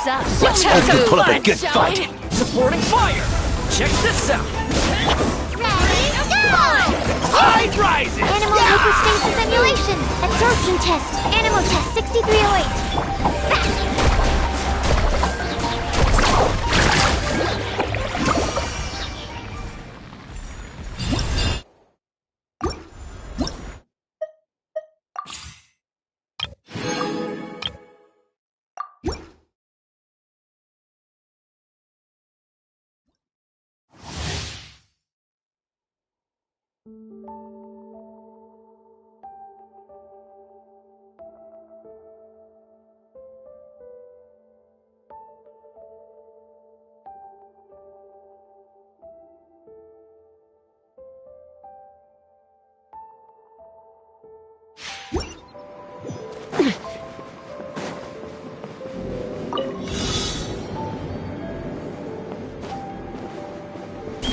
Heads up! Let's hope we pull up a good fight! Supporting fire! Check this out! Ready, go! Tide rising! Animal hypostasis emulation. Absorption test. Animal test 6308.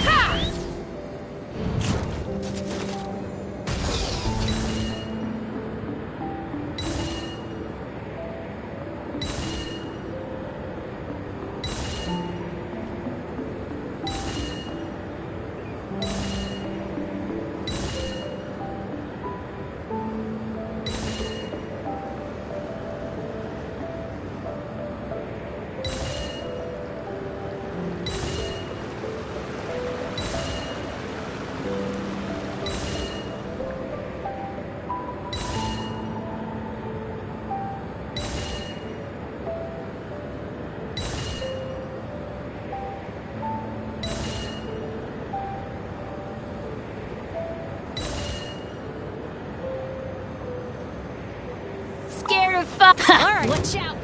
Fast! Scared of fire. Alright, watch out.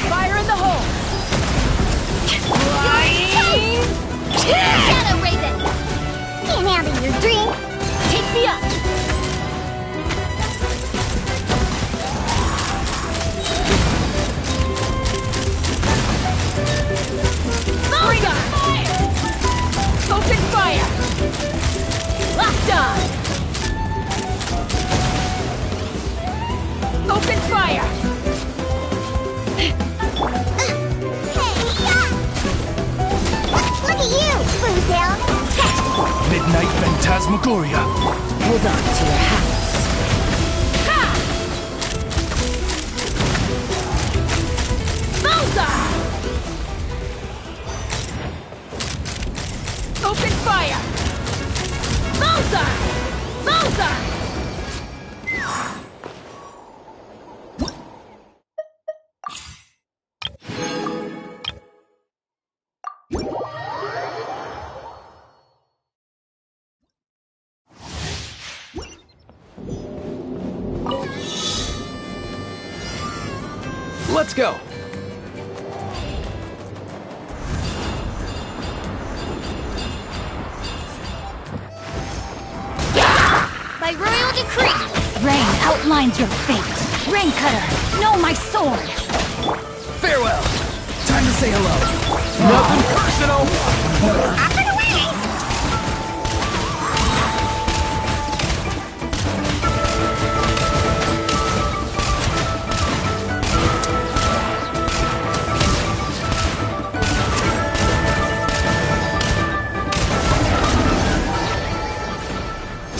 Fire in the hole. Flying. Shadow Raven. Can't handle your dream. Take me up! Bring on! Fire! Open fire! Locked on! Open fire! Hey, yeah. Look at you, Boozle. Midnight Phantasmagoria. Hold on to your hats. Ha! Bullseye! Open fire! Bullseye! Bullseye! Let's go! By royal decree. Rain outlines your fate. Rain Cutter, know my sword. Farewell! Time to say hello. Nothing personal! Up and away.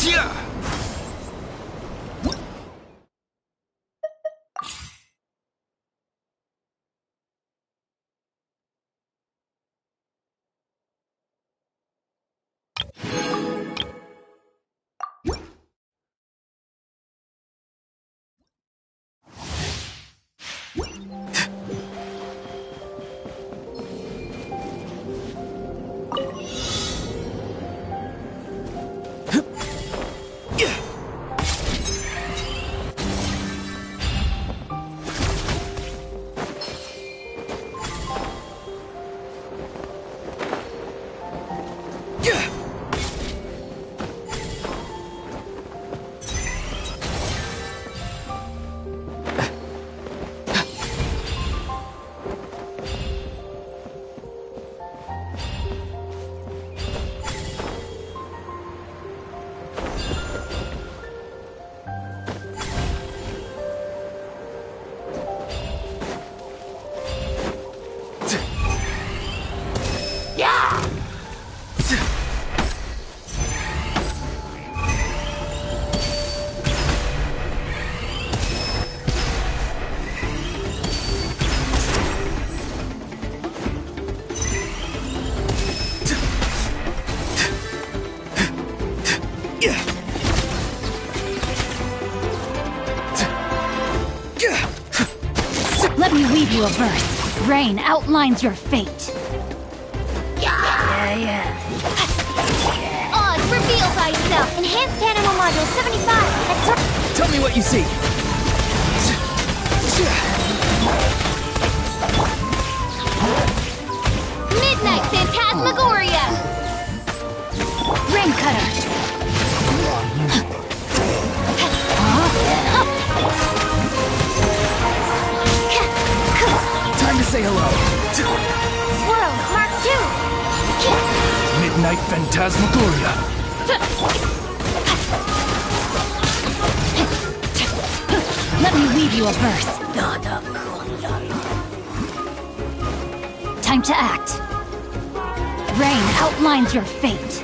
Yeah! weave you a verse. Rain outlines your fate. Yeah. Oz, reveal by itself. Enhanced animal module 75. Tell me what you see. Midnight Phantasmagoria. Rain cutter. Time to say hello. Swirl, Mark 2. Midnight Phantasmagoria. Let me weave you a verse. Time to act. Rain outlines your fate.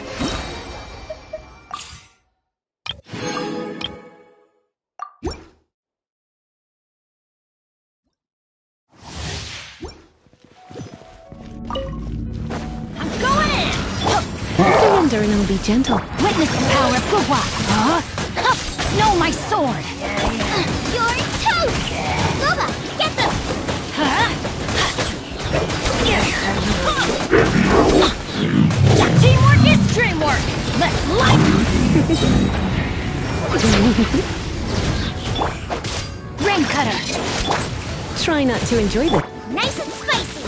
I'm going in! Surrender and I'll be gentle. Witness the power of Guhua. Know my sword. You're toast. Luba, get them. Teamwork is dreamwork! Let's light. Rain cutter. Try not to enjoy this. Nice and spicy.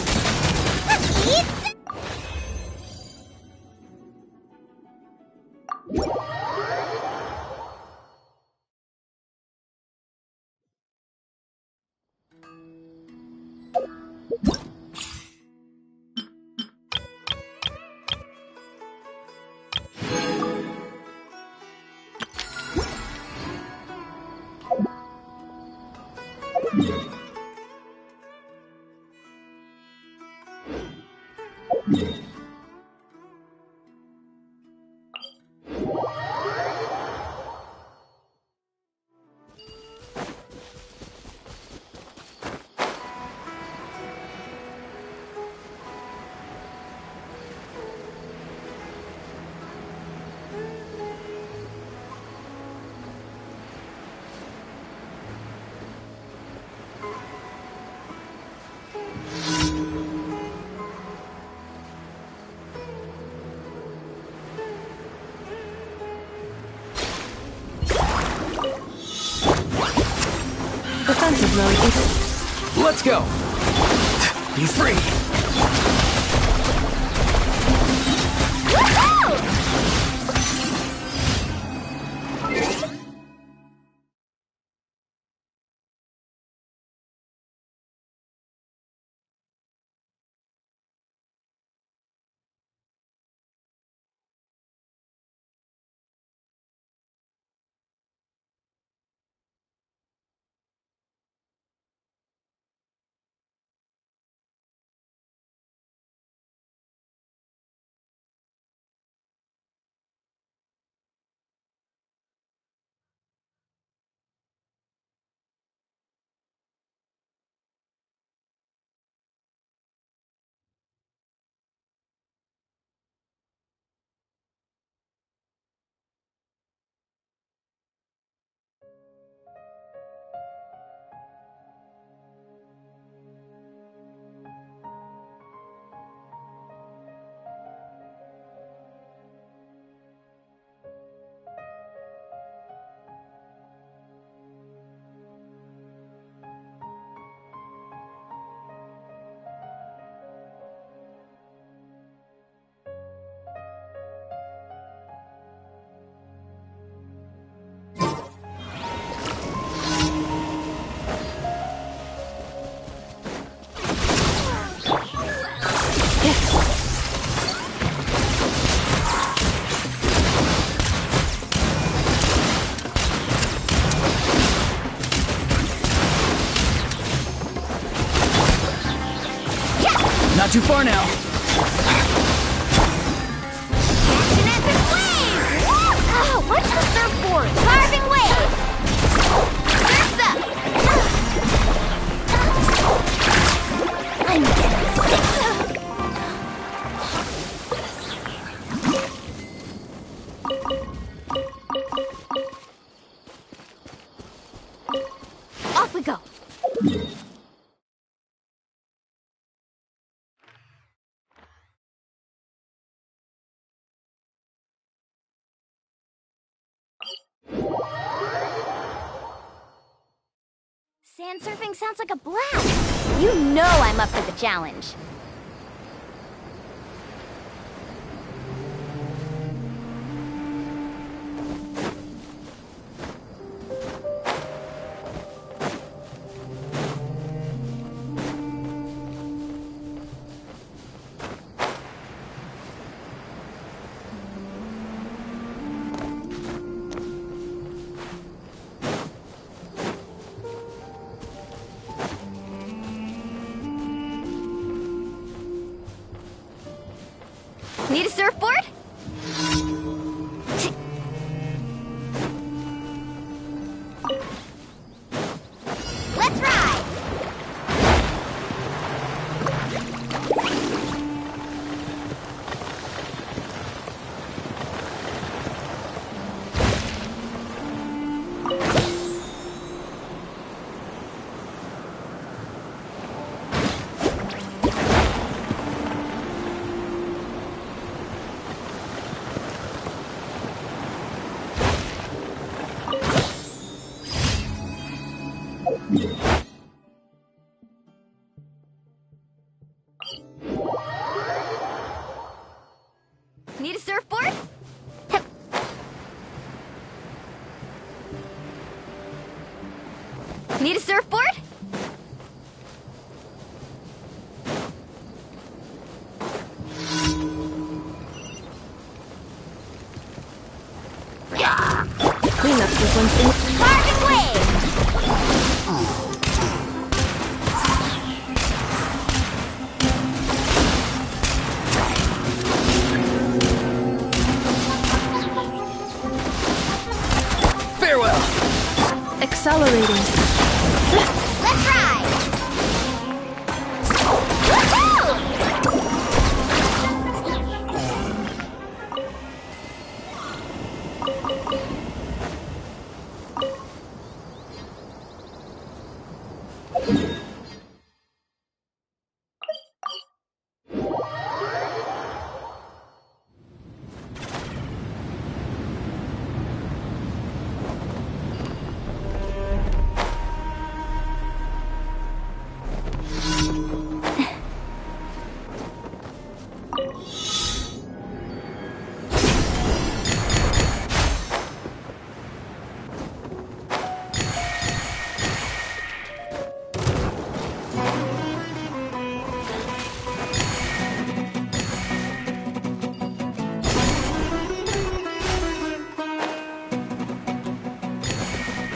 Defensive mode is... Let's go. Be free. Not too far now. Action at the wave! Oh, what's the surfboard? Carving waves! Surf's up! I'm getting sick! Off we go! Sand surfing sounds like a blast. You know I'm up for the challenge. Need a surfboard? Let's ride! Need a surfboard? Need a surfboard? Clean up this one's in. Carving wave! Farewell! Accelerating. Let's ride! Woohoo!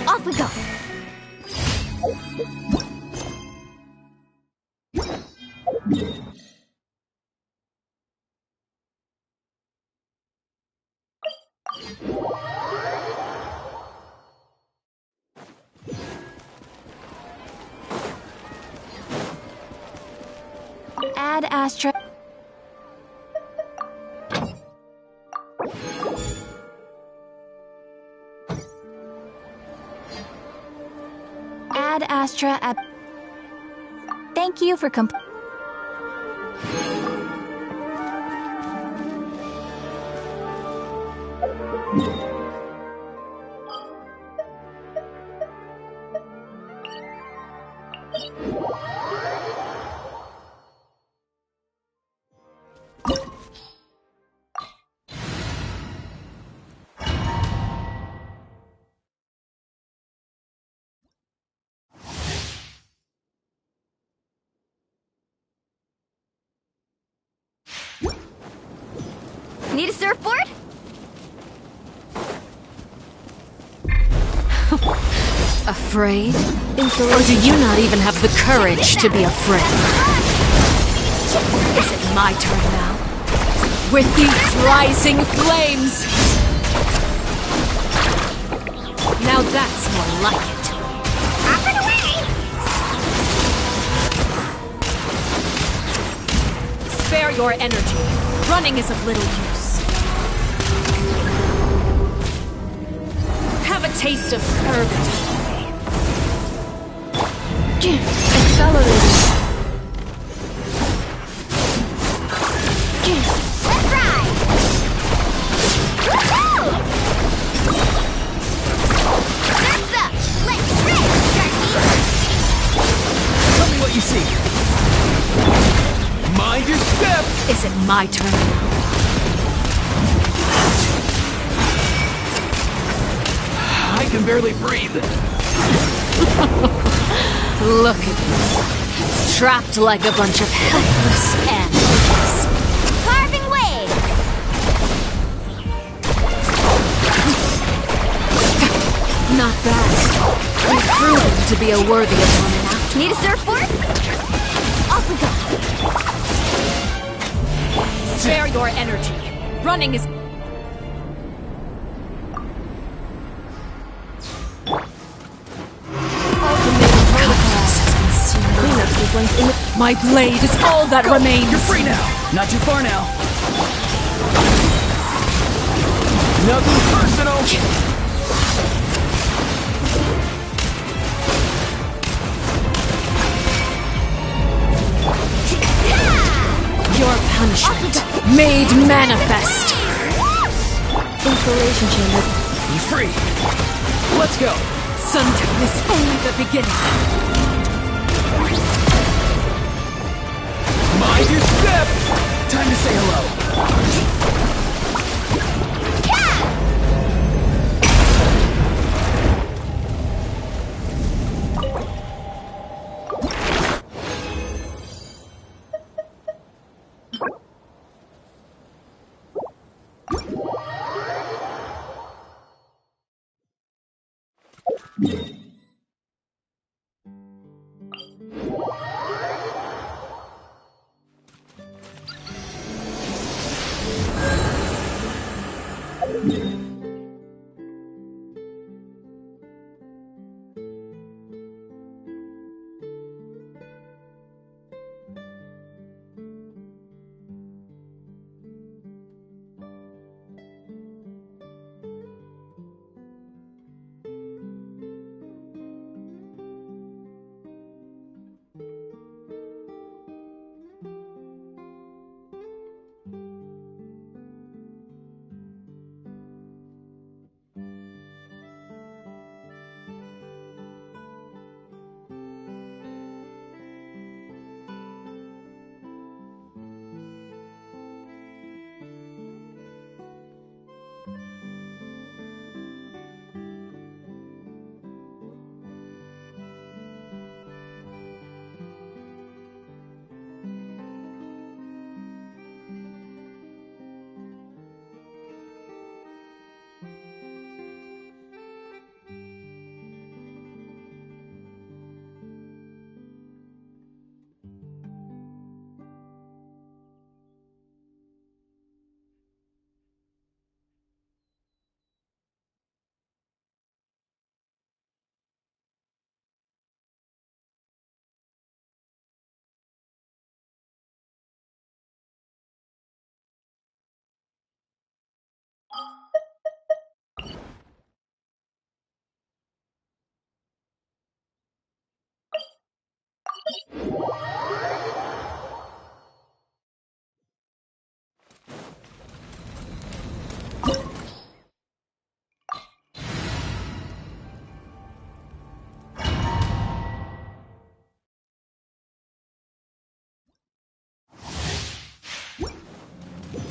Off we go! Add Astra. Add Astra at. Thank you for Need a surfboard? Afraid? Or do you not even have the courage to be afraid? Is it my turn now? With these rising flames! Now that's more like it. Up and away! Spare your energy. Running is of little use. Have a taste of purgatory. Accelerating. Let's ride! Woohoo! Surf's up! Let's rip, Sharky! your step! Is it my turn now? I can barely breathe. Look at you. Trapped like a bunch of helpless animals. Carving waves! Not bad. You've proven to be a worthy opponent after Need a surfboard? Off we go! Spare your energy. Running is... Cleanup sequence in the... My blade is all that Go! remains. You're free now! Not too far now. Nothing personal! Your punishment made manifest. Installation chamber. Be free! Let's go! Sundown is only the beginning. Mind your step! Time to say hello.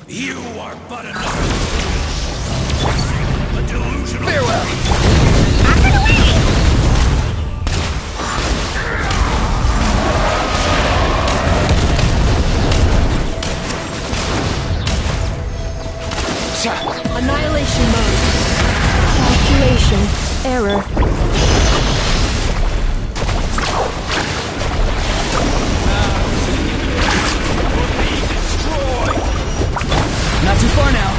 You are but another a delusional. Farewell! Annihilation mode. Calculation. Error. Not too far now.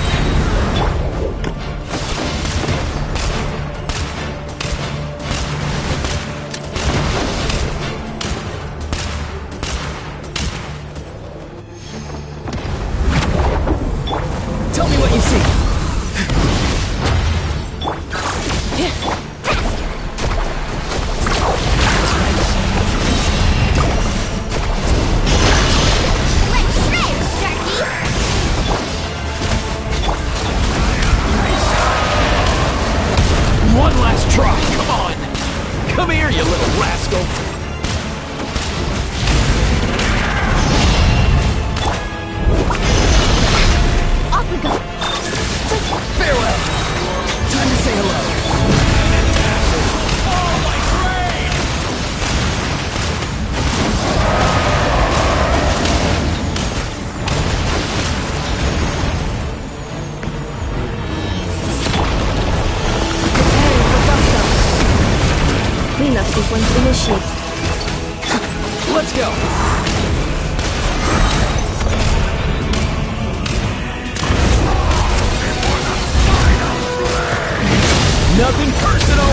Tell me what you see. One last try, come on! Come here, you little rascal! initiate. Let's go. Nothing personal.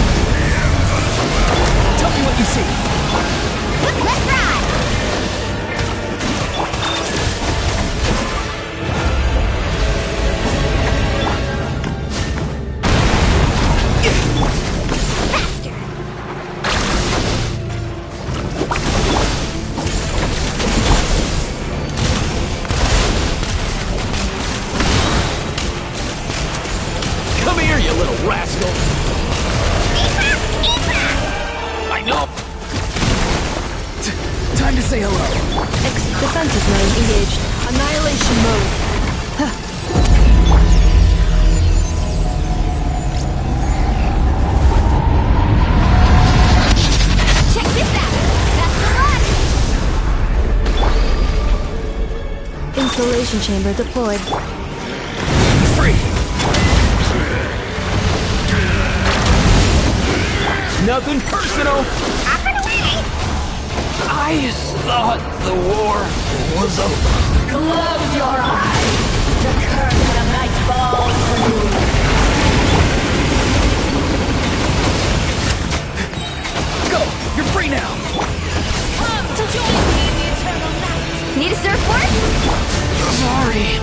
Tell me what you see. Let's ride! Faster! Come here, you little rascal. I know. Time to say hello. Defensive mode engaged. Annihilation mode. Check this out! That's the one! Installation chamber deployed. Free. Nothing personal. Up and away! I thought the war was over. Close your eyes. The curse of the night falls for you. Go. You're free now. Come to join me in the eternal night. Need a surfboard? Sorry.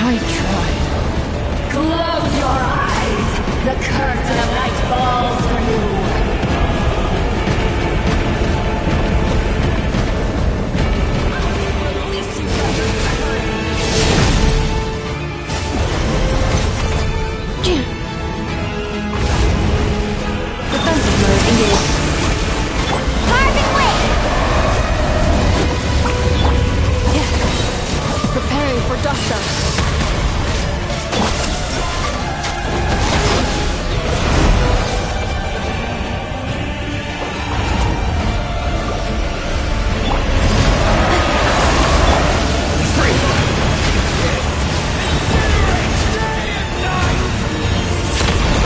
I tried. Close your eyes. The curse of the night falls for you. Defensive mode engaged. Carving wave! Preparing for dust up.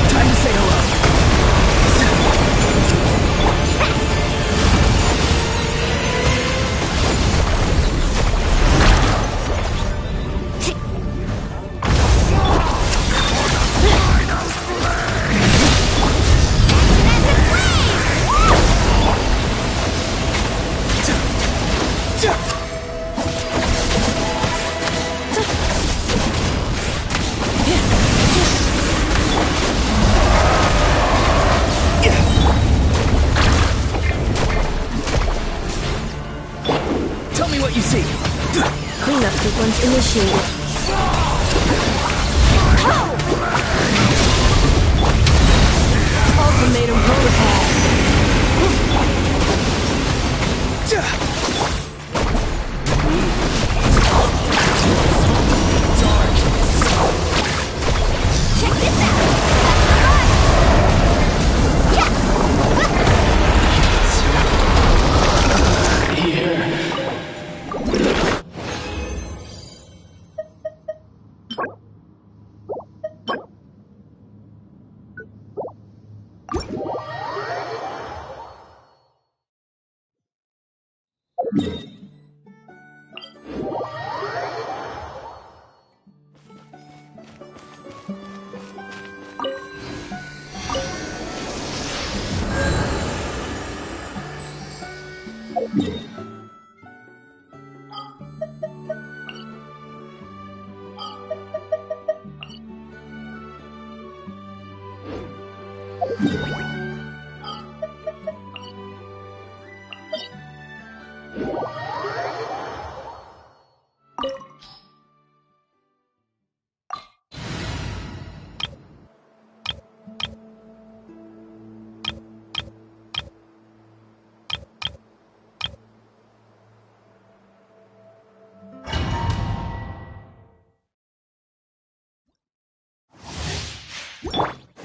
Time to say hello. Tell me what you see. Cleanup sequence initiated. Ultimatum protocol. Check this out!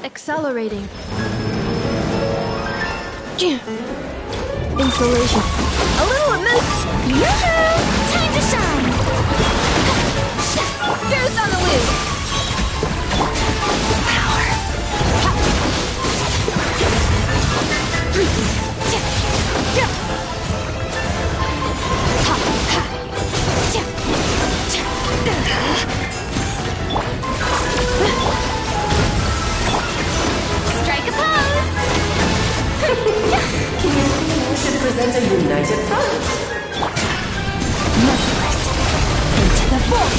Accelerating. Installation. A little emotion. Yoo-hoo! Time to shine. Ghost on the loose. Power. Strike a pose! You should present a united front. Merciless. Into the void.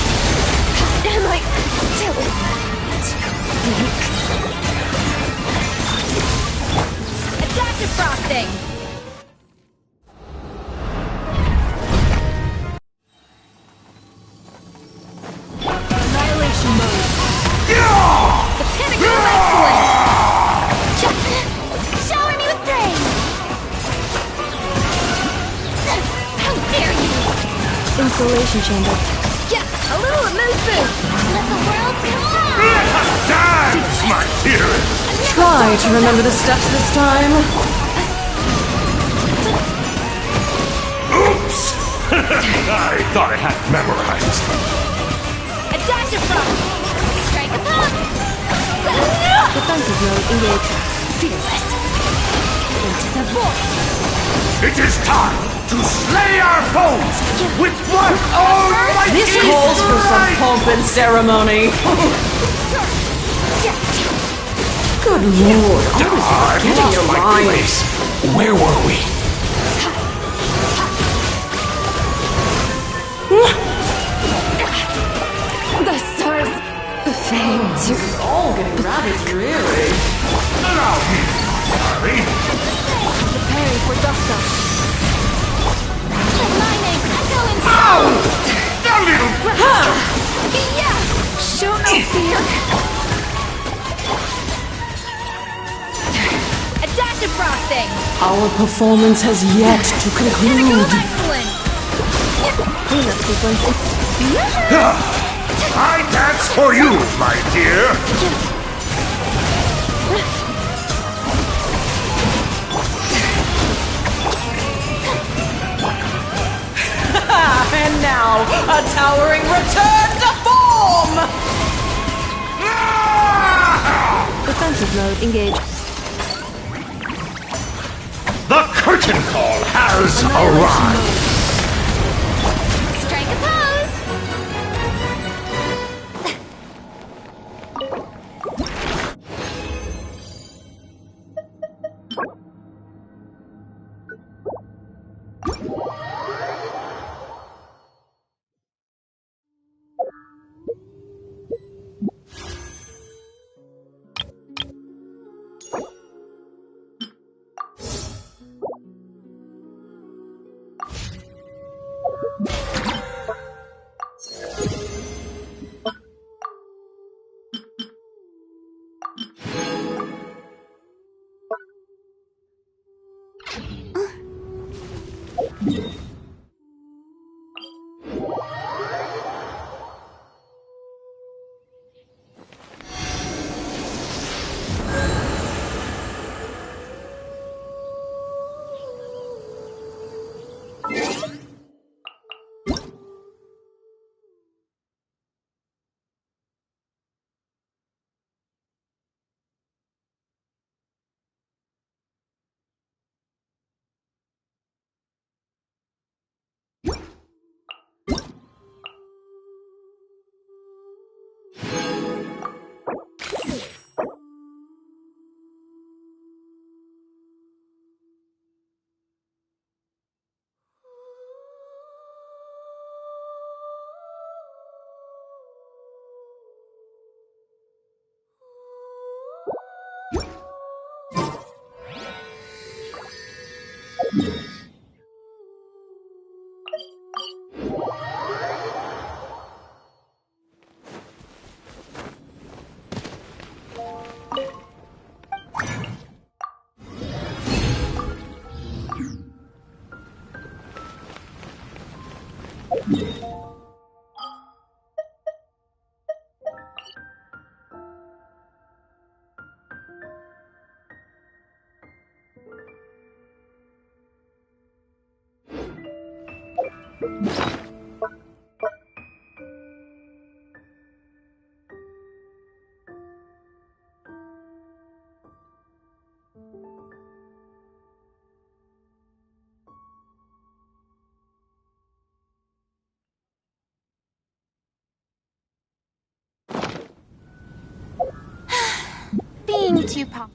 Am I still too weak? Adaptive frosting. Annihilation mode. The pinnacle of excellence. Shower me with praise. How dare you? Installation chamber. Yeah, a little mood boost. Let the world go on. Dance, my dearest! Try to remember the steps this time. Oops! I thought I had memorized. Adaptive frost. Strike a pose. Defensive mode engaged. Fearless. Into the void. It is time to slay our foes with one almighty This calls for some pomp and ceremony. Good lord, I was forgetting your lines. Where were we? The stars, the fanes, you're all getting rather dreary. Allow me, darling. Preparing for dust up. Let my name echo in sound. A little Yeah. Show no fear. Adaptive frosting. Our performance has yet to Pinnacle of conclude. excellence. Cleanup sequence. I dance for you, my dear. And now, a towering return to form! Defensive mode engaged. The curtain call has arrived. Strike a pose. too pop.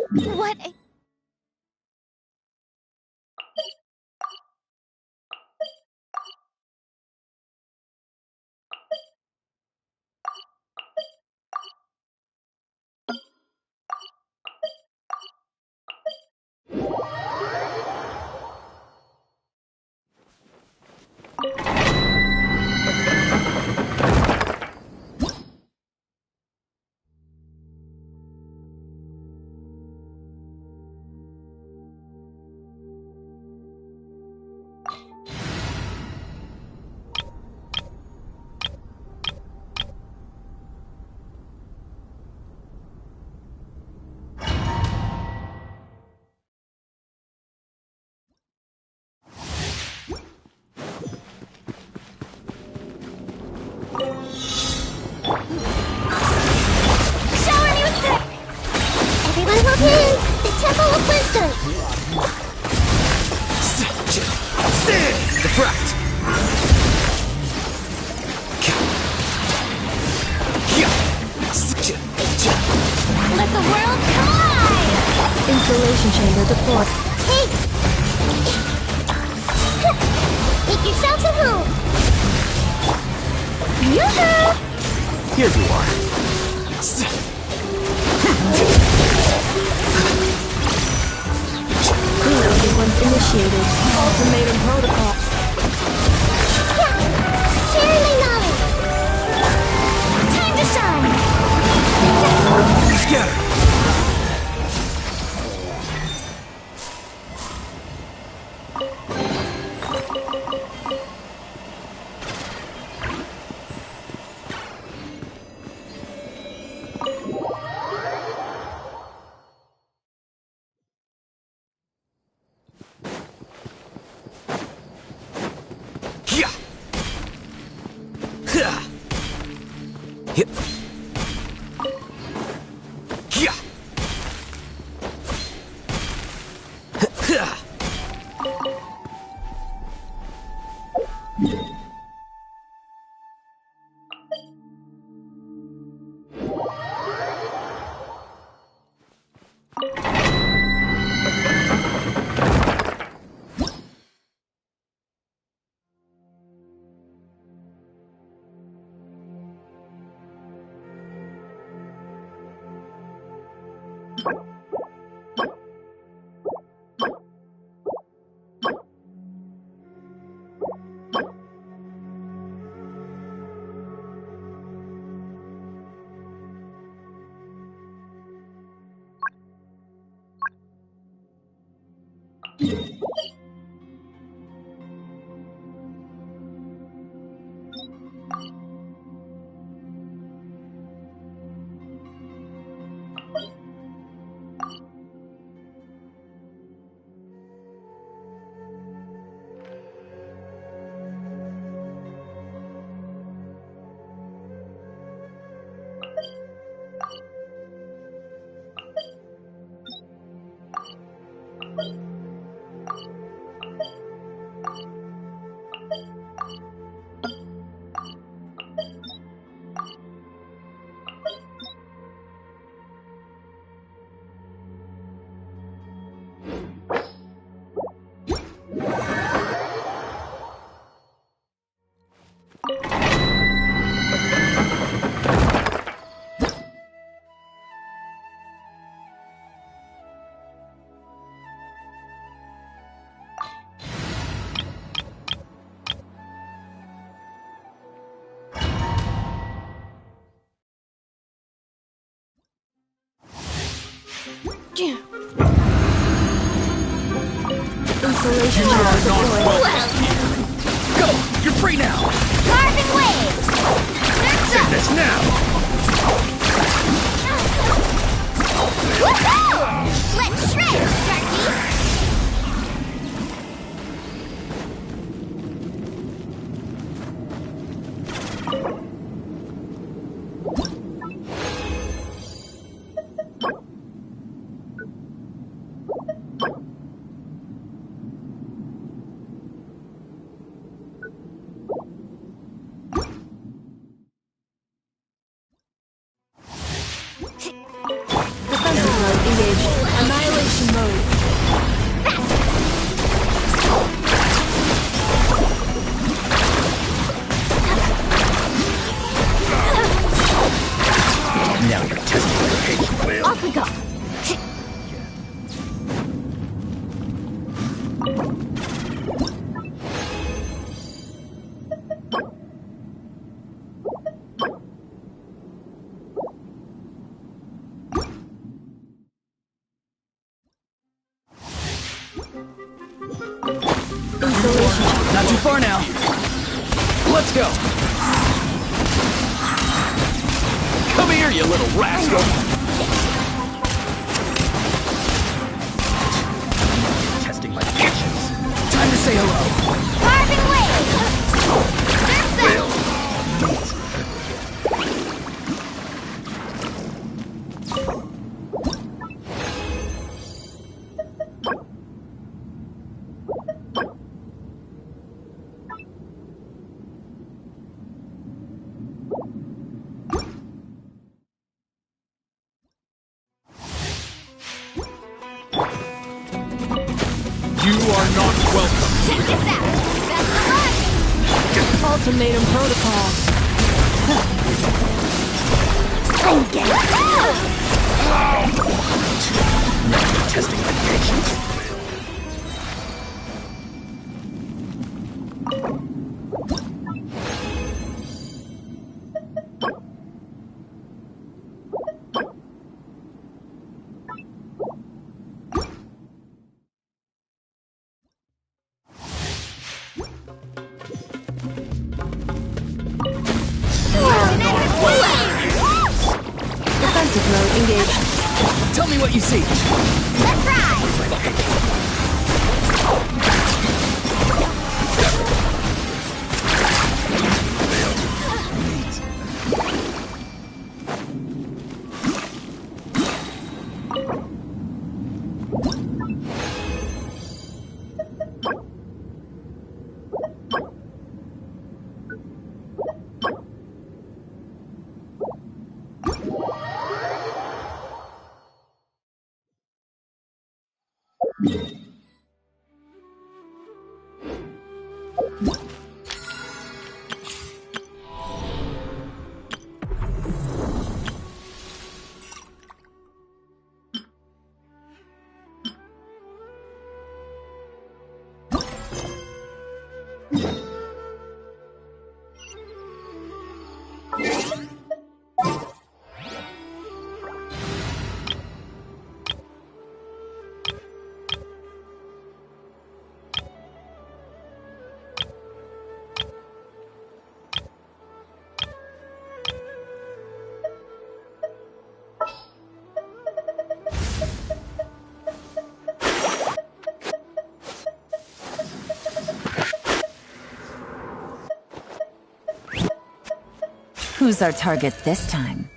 What? Shower me with prayer! Everyone will dance! The Temple of Wisdom! Stand! Defract! Let the world collide! Installation chamber deployed. Hey! Make yourselves at home! Yoo-hoo! Here you are. Cleanup sequence initiated. Ultimatum protocol. Share my knowledge! Time to shine! Scatter! Yeah! Ha! Hip! Yeah! Ha! Insulation You are not deployed. welcome here. Go! You're free now! Carving waves! Say this now! Woohoo! Let's shred, Sharky! Defensive mode engaged. Annihilation mode. Now you're testing my patience, Will. Off we go! Insulation. Not too far now. Let's go! Come here, you little rascal! Testing my patience. Time to say hello. Carving waves! Surf's up! You are not welcome. Check this out! Best of luck! Ultimatum protocol. I'm getting Now you're testing my patience. Defensive mode engaged. Tell me what you see. Let's ride! Who's our target this time?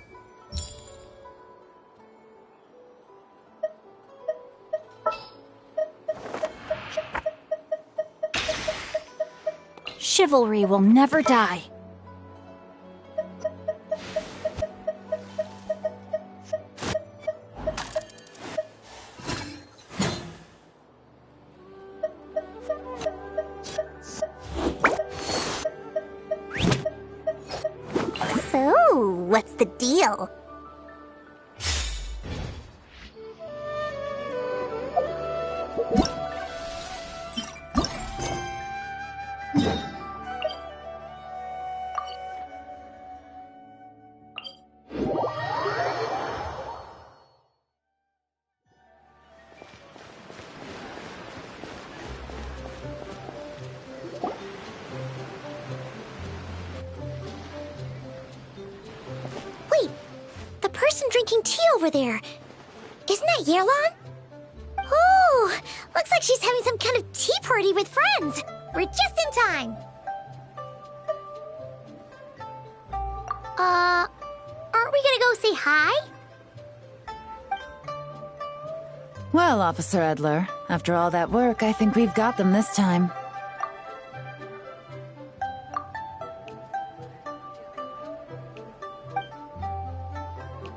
Chivalry will never die. So, what's the deal? person drinking tea over there. Isn't that Yearlon? Ooh, looks like she's having some kind of tea party with friends. We're just in time. Aren't we gonna go say hi? Well, Officer Edler, after all that work, I think we've got them this time.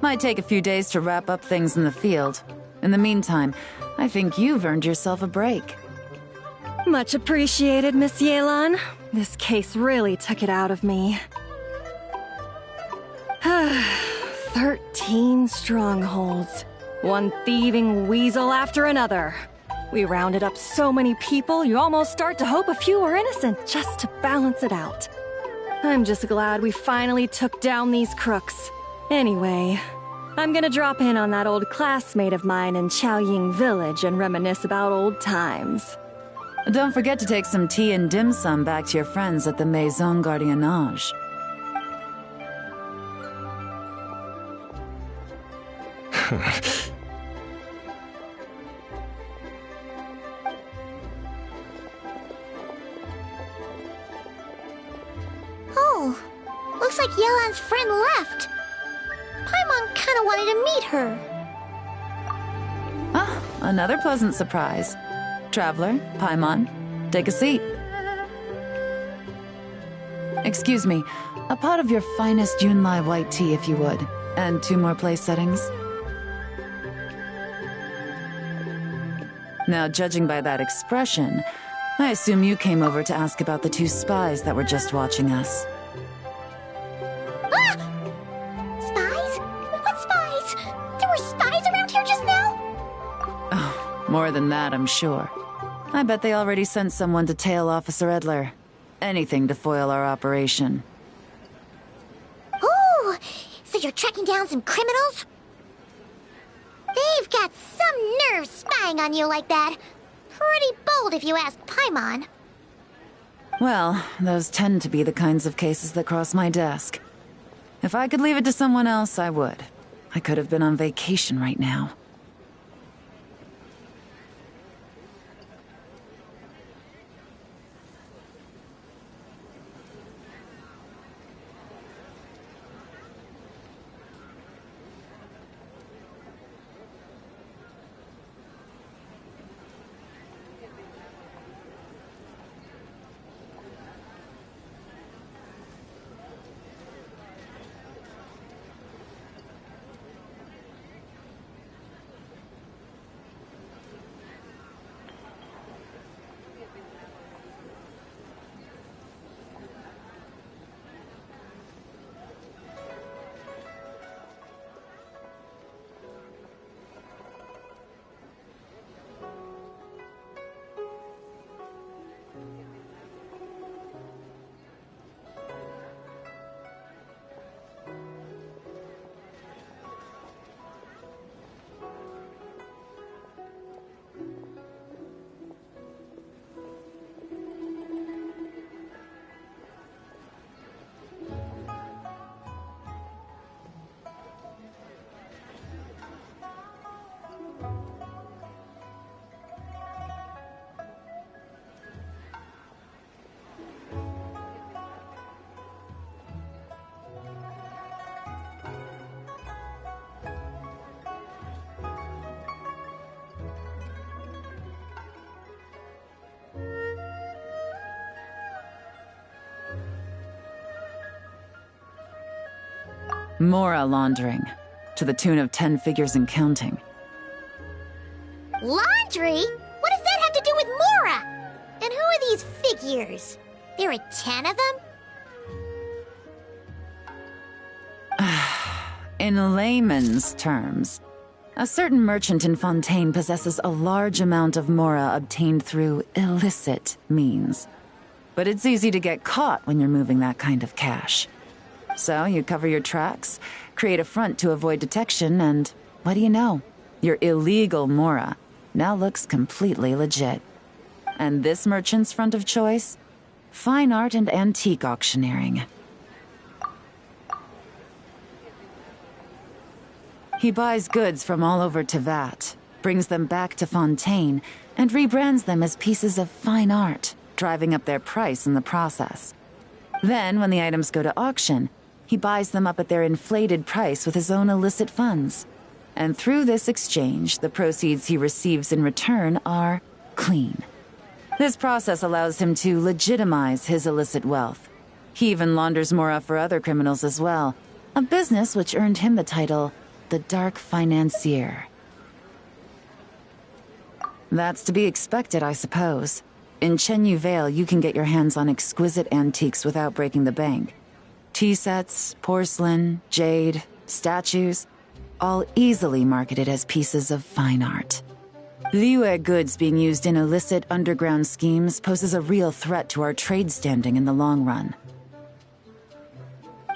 Might take a few days to wrap up things in the field. In the meantime, I think you've earned yourself a break. Much appreciated, Miss Yelan. This case really took it out of me. 13 strongholds. One thieving weasel after another. We rounded up so many people, you almost start to hope a few were innocent, just to balance it out. I'm just glad we finally took down these crooks. Anyway, I'm gonna drop in on that old classmate of mine in Chaoying Village and reminisce about old times. Don't forget to take some tea and dim sum back to your friends at the Maison Gardiennage. Oh, looks like Yelan's friend left. Paimon kinda wanted to meet her. Ah, another pleasant surprise. Traveler, Paimon, take a seat. Excuse me, a pot of your finest Yunlai white tea if you would, and 2 more place settings. Now, judging by that expression, I assume you came over to ask about the 2 spies that were just watching us. Ah! Spies? What spies? There were spies around here just now? Oh, more than that, I'm sure. I bet they already sent someone to tail Officer Edler. Anything to foil our operation. Oh, so you're tracking down some criminals? They've got some nerve spying on you like that. Pretty bold if you ask Paimon. Well, those tend to be the kinds of cases that cross my desk. If I could leave it to someone else, I would. I could have been on vacation right now. Mora laundering, to the tune of 10 figures and counting. Laundry? What does that have to do with Mora? And who are these figures? There are 10 of them? In layman's terms, a certain merchant in Fontaine possesses a large amount of Mora obtained through illicit means. But it's easy to get caught when you're moving that kind of cash. So you cover your tracks, create a front to avoid detection, and what do you know? Your illegal Mora now looks completely legit. And this merchant's front of choice? Fine art and antique auctioneering. He buys goods from all over Tevat, brings them back to Fontaine, and rebrands them as pieces of fine art, driving up their price in the process. Then, when the items go to auction, he buys them up at their inflated price with his own illicit funds. And through this exchange, the proceeds he receives in return are clean. This process allows him to legitimize his illicit wealth. He even launders mora for other criminals as well, a business which earned him the title, the Dark Financier. That's to be expected, I suppose. In Chenyu Vale, you can get your hands on exquisite antiques without breaking the bank. Tea sets, porcelain, jade, statues, all easily marketed as pieces of fine art. Liyue goods being used in illicit underground schemes poses a real threat to our trade standing in the long run.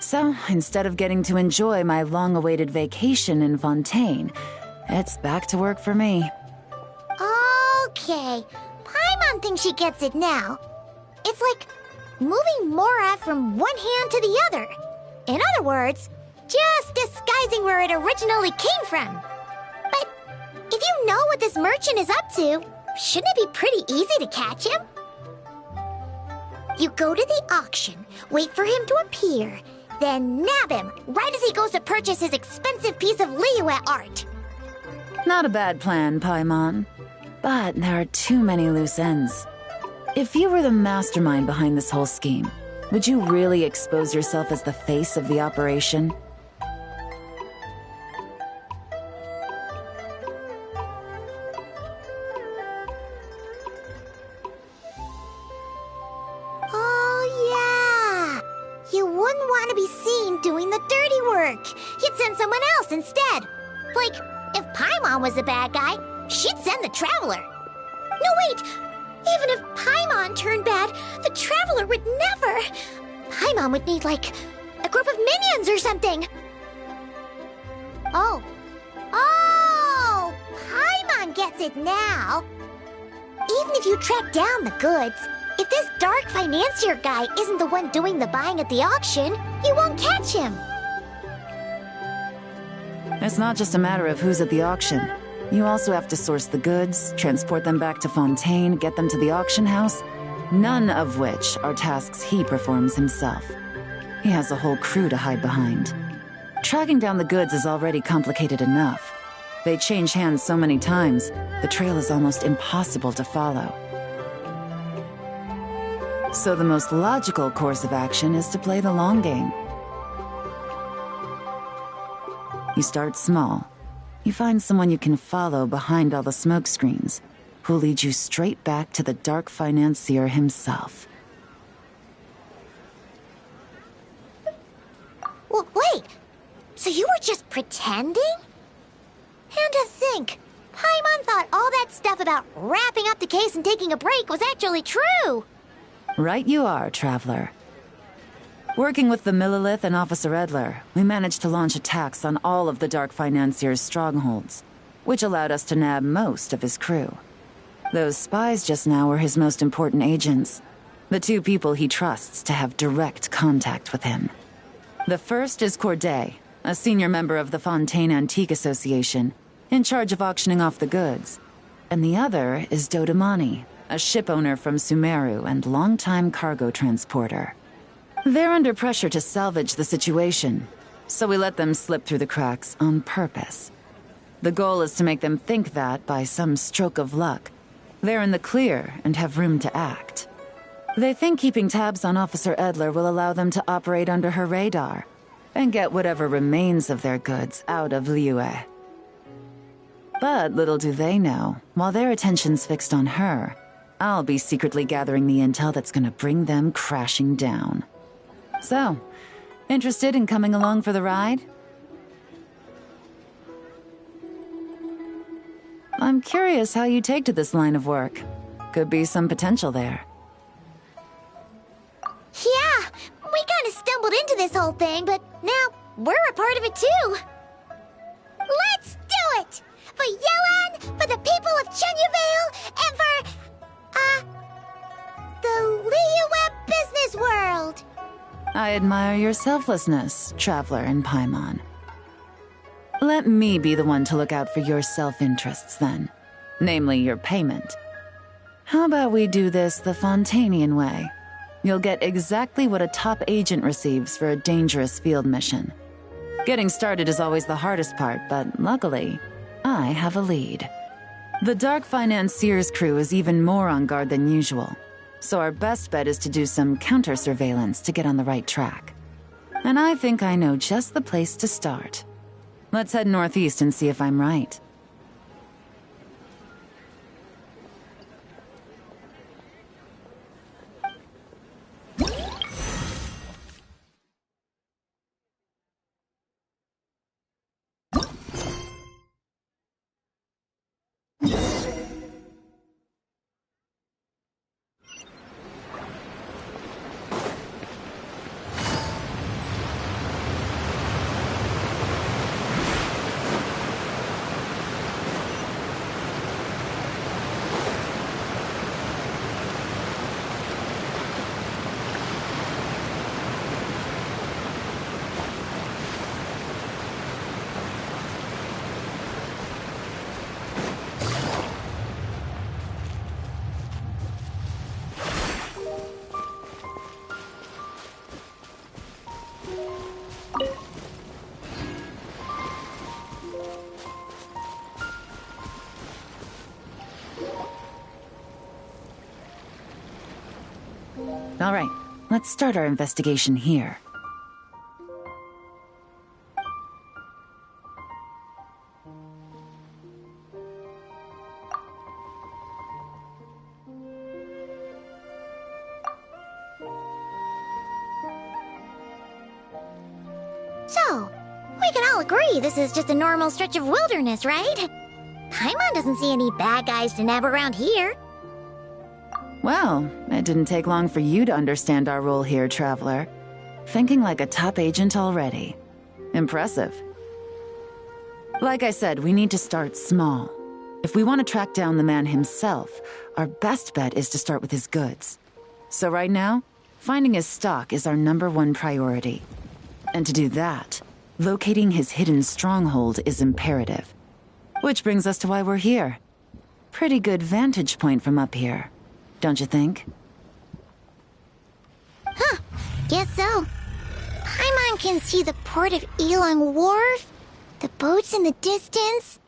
So, instead of getting to enjoy my long-awaited vacation in Fontaine, it's back to work for me. Okay, Paimon thinks she gets it now. It's like moving Mora from one hand to the other. In other words, just disguising where it originally came from. But if you know what this merchant is up to, shouldn't it be pretty easy to catch him? You go to the auction, wait for him to appear, then nab him right as he goes to purchase his expensive piece of Liyue art. Not a bad plan, Paimon. But there are too many loose ends. If you were the mastermind behind this whole scheme, would you really expose yourself as the face of the operation? Oh, yeah. You wouldn't want to be seen doing the dirty work. You'd send someone else instead. Like, if Paimon was the bad guy, she'd send the Traveler. No, wait! Even if Paimon turned bad, the Traveler would never... Paimon would need, like, a group of minions or something. Oh. Oh! Paimon gets it now. Even if you track down the goods, if this Dark Financier guy isn't the one doing the buying at the auction, you won't catch him. It's not just a matter of who's at the auction. You also have to source the goods, transport them back to Fontaine, get them to the auction house, none of which are tasks he performs himself. He has a whole crew to hide behind. Tracking down the goods is already complicated enough. They change hands so many times, the trail is almost impossible to follow. So the most logical course of action is to play the long game. You start small. You find someone you can follow behind all the smokescreens, who'll lead you straight back to the Dark Financier himself. Wait, so you were just pretending? And to think, Paimon thought all that stuff about wrapping up the case and taking a break was actually true. Right you are, Traveler. Working with the Millilith and Officer Edler, we managed to launch attacks on all of the Dark Financier's strongholds, which allowed us to nab most of his crew. Those spies just now were his most important agents, the two people he trusts to have direct contact with him. The first is Corday, a senior member of the Fontaine Antique Association, in charge of auctioning off the goods. And the other is Dodamani, a ship owner from Sumeru and longtime cargo transporter. They're under pressure to salvage the situation, so we let them slip through the cracks on purpose. The goal is to make them think that, by some stroke of luck, they're in the clear and have room to act. They think keeping tabs on Officer Edler will allow them to operate under her radar and get whatever remains of their goods out of Liyue. But little do they know, while their attention's fixed on her, I'll be secretly gathering the intel that's gonna bring them crashing down. So, interested in coming along for the ride? I'm curious how you take to this line of work. Could be some potential there. Yeah, we kind of stumbled into this whole thing, but now we're a part of it too. Let's do it! For Yelan, for the people of Chenyuvale, and for, the Liyue business world! I admire your selflessness, Traveler and Paimon. Let me be the one to look out for your self-interests then, namely your payment. How about we do this the Fontanian way? You'll get exactly what a top agent receives for a dangerous field mission. Getting started is always the hardest part, but luckily, I have a lead. The Dark Financier's crew is even more on guard than usual, so our best bet is to do some counter-surveillance to get on the right track. And I think I know just the place to start. Let's head northeast and see if I'm right. All right, let's start our investigation here. So, we can all agree this is just a normal stretch of wilderness, right? Paimon doesn't see any bad guys to nab around here. Well, it didn't take long for you to understand our role here, Traveler. Thinking like a top agent already. Impressive. Like I said, we need to start small. If we want to track down the man himself, our best bet is to start with his goods. So right now, finding his stock is our #1 priority. And to do that, locating his hidden stronghold is imperative. Which brings us to why we're here. Pretty good vantage point from up here. Don't you think? Huh, guess so. Paimon can see the port of Elong Wharf, the boats in the distance,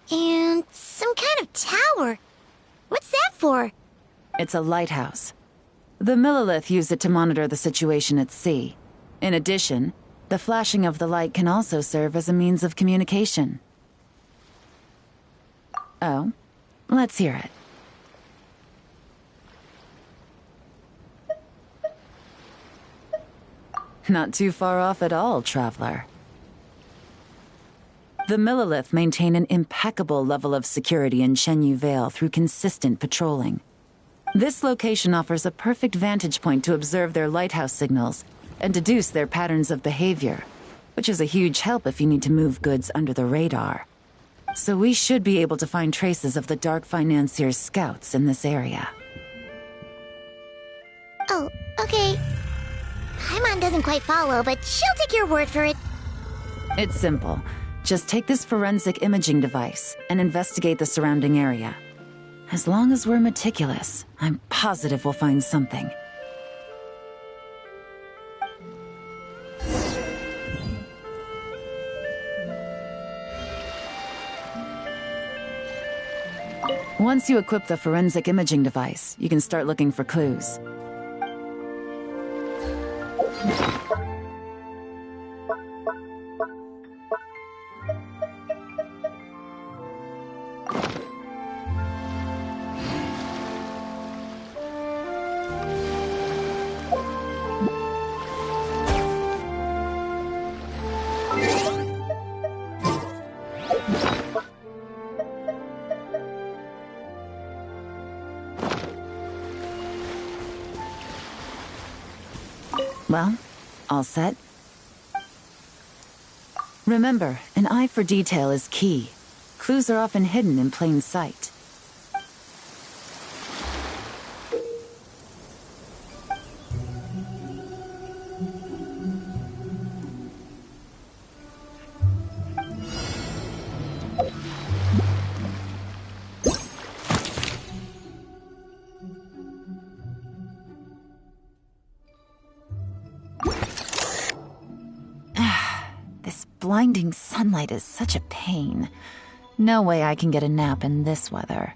and some kind of tower. What's that for? It's a lighthouse. The Millilith use it to monitor the situation at sea. In addition, the flashing of the light can also serve as a means of communication. Oh, let's hear it. Not too far off at all, Traveler. The Millilith maintain an impeccable level of security in Shenyu Vale through consistent patrolling. This location offers a perfect vantage point to observe their lighthouse signals and deduce their patterns of behavior, which is a huge help if you need to move goods under the radar. So we should be able to find traces of the Dark Financier's scouts in this area. Oh, okay. Paimon doesn't quite follow, but she'll take your word for it. It's simple. Just take this forensic imaging device and investigate the surrounding area. As long as we're meticulous, I'm positive we'll find something. Once you equip the forensic imaging device, you can start looking for clues. Well, all set? Remember, an eye for detail is key. Clues are often hidden in plain sight. blinding sunlight is such a pain. No way I can get a nap in this weather.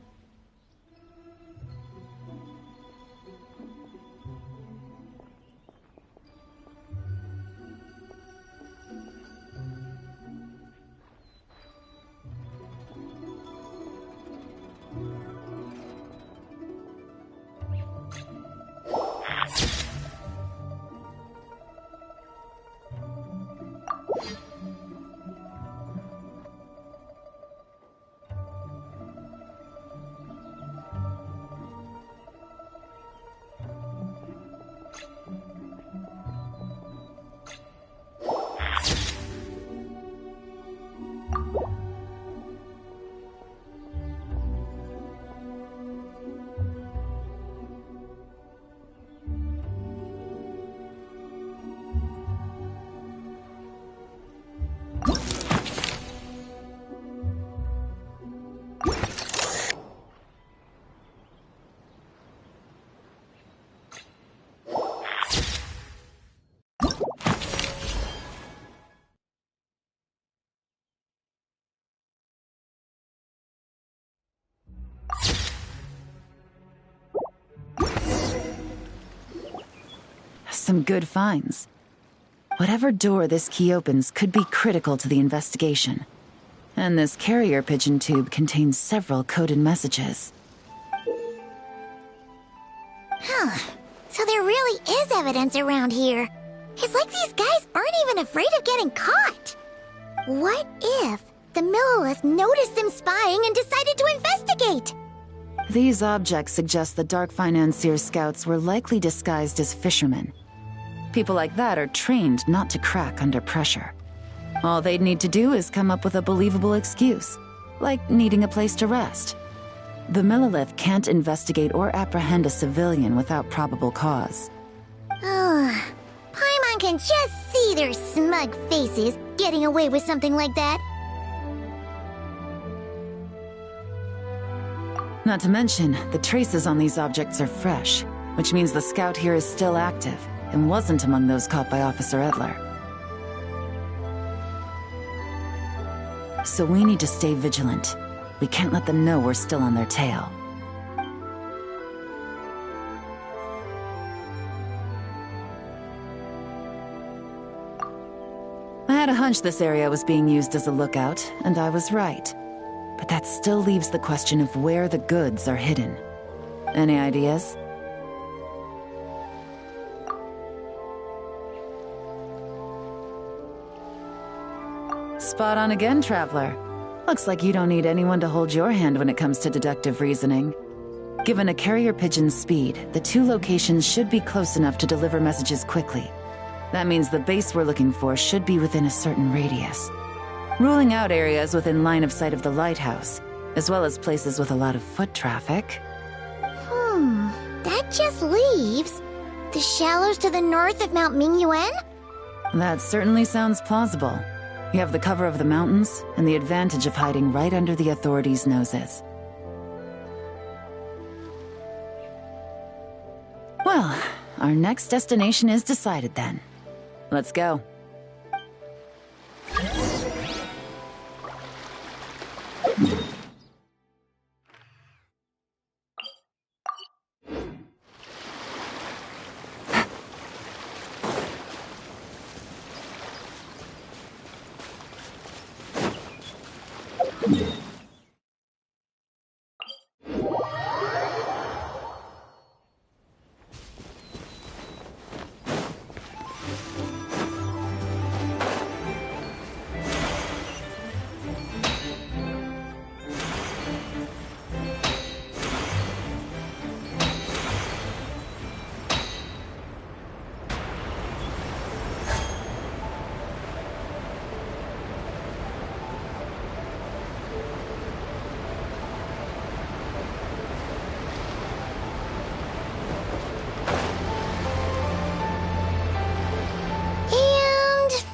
Some good finds. Whatever door this key opens could be critical to the investigation. And this carrier pigeon tube contains several coded messages. So there really is evidence around here. It's like these guys aren't even afraid of getting caught. What if the Millilith noticed them spying and decided to investigate? These objects suggest the Dark Financier scouts were likely disguised as fishermen. People like that are trained not to crack under pressure. All they'd need to do is come up with a believable excuse, like needing a place to rest. The Millilith can't investigate or apprehend a civilian without probable cause. Paimon can just see their smug faces getting away with something like that. Not to mention, the traces on these objects are fresh, which means the scout here is still active and wasn't among those caught by Officer Edler. So we need to stay vigilant. We can't let them know we're still on their tail. I had a hunch this area was being used as a lookout, and I was right. But that still leaves the question of where the goods are hidden. Any ideas? Spot on again, Traveler. Looks like you don't need anyone to hold your hand when it comes to deductive reasoning. Given a carrier pigeon's speed, the two locations should be close enough to deliver messages quickly. That means the base we're looking for should be within a certain radius. Ruling out areas within line of sight of the lighthouse, as well as places with a lot of foot traffic. That just leaves the shallows to the north of Mount Mingyuan? That certainly sounds plausible. You have the cover of the mountains, and the advantage of hiding right under the authorities' noses. Well, our next destination is decided then. Let's go.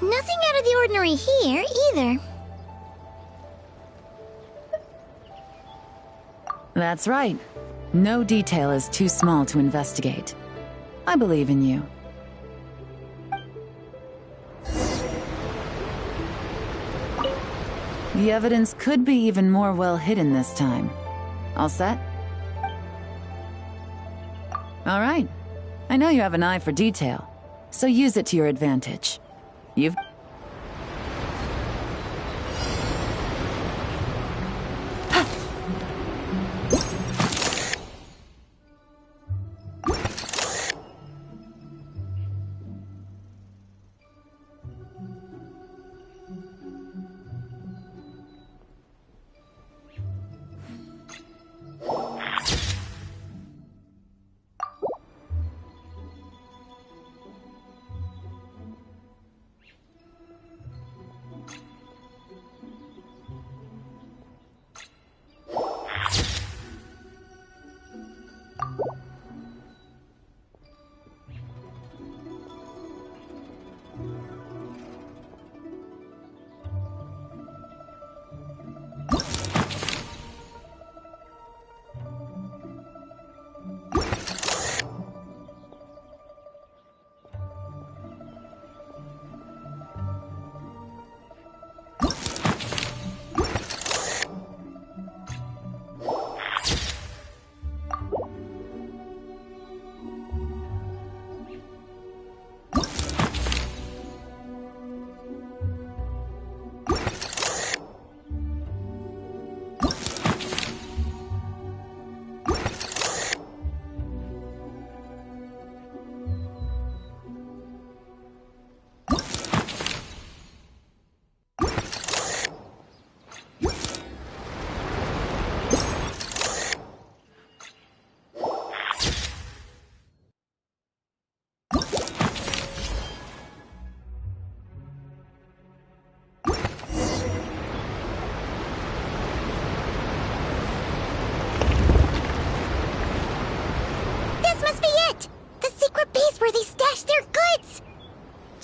Nothing out of the ordinary here, either. That's right. No detail is too small to investigate. I believe in you. The evidence could be even more well hidden this time. All set? All right. I know you have an eye for detail, so use it to your advantage. You've...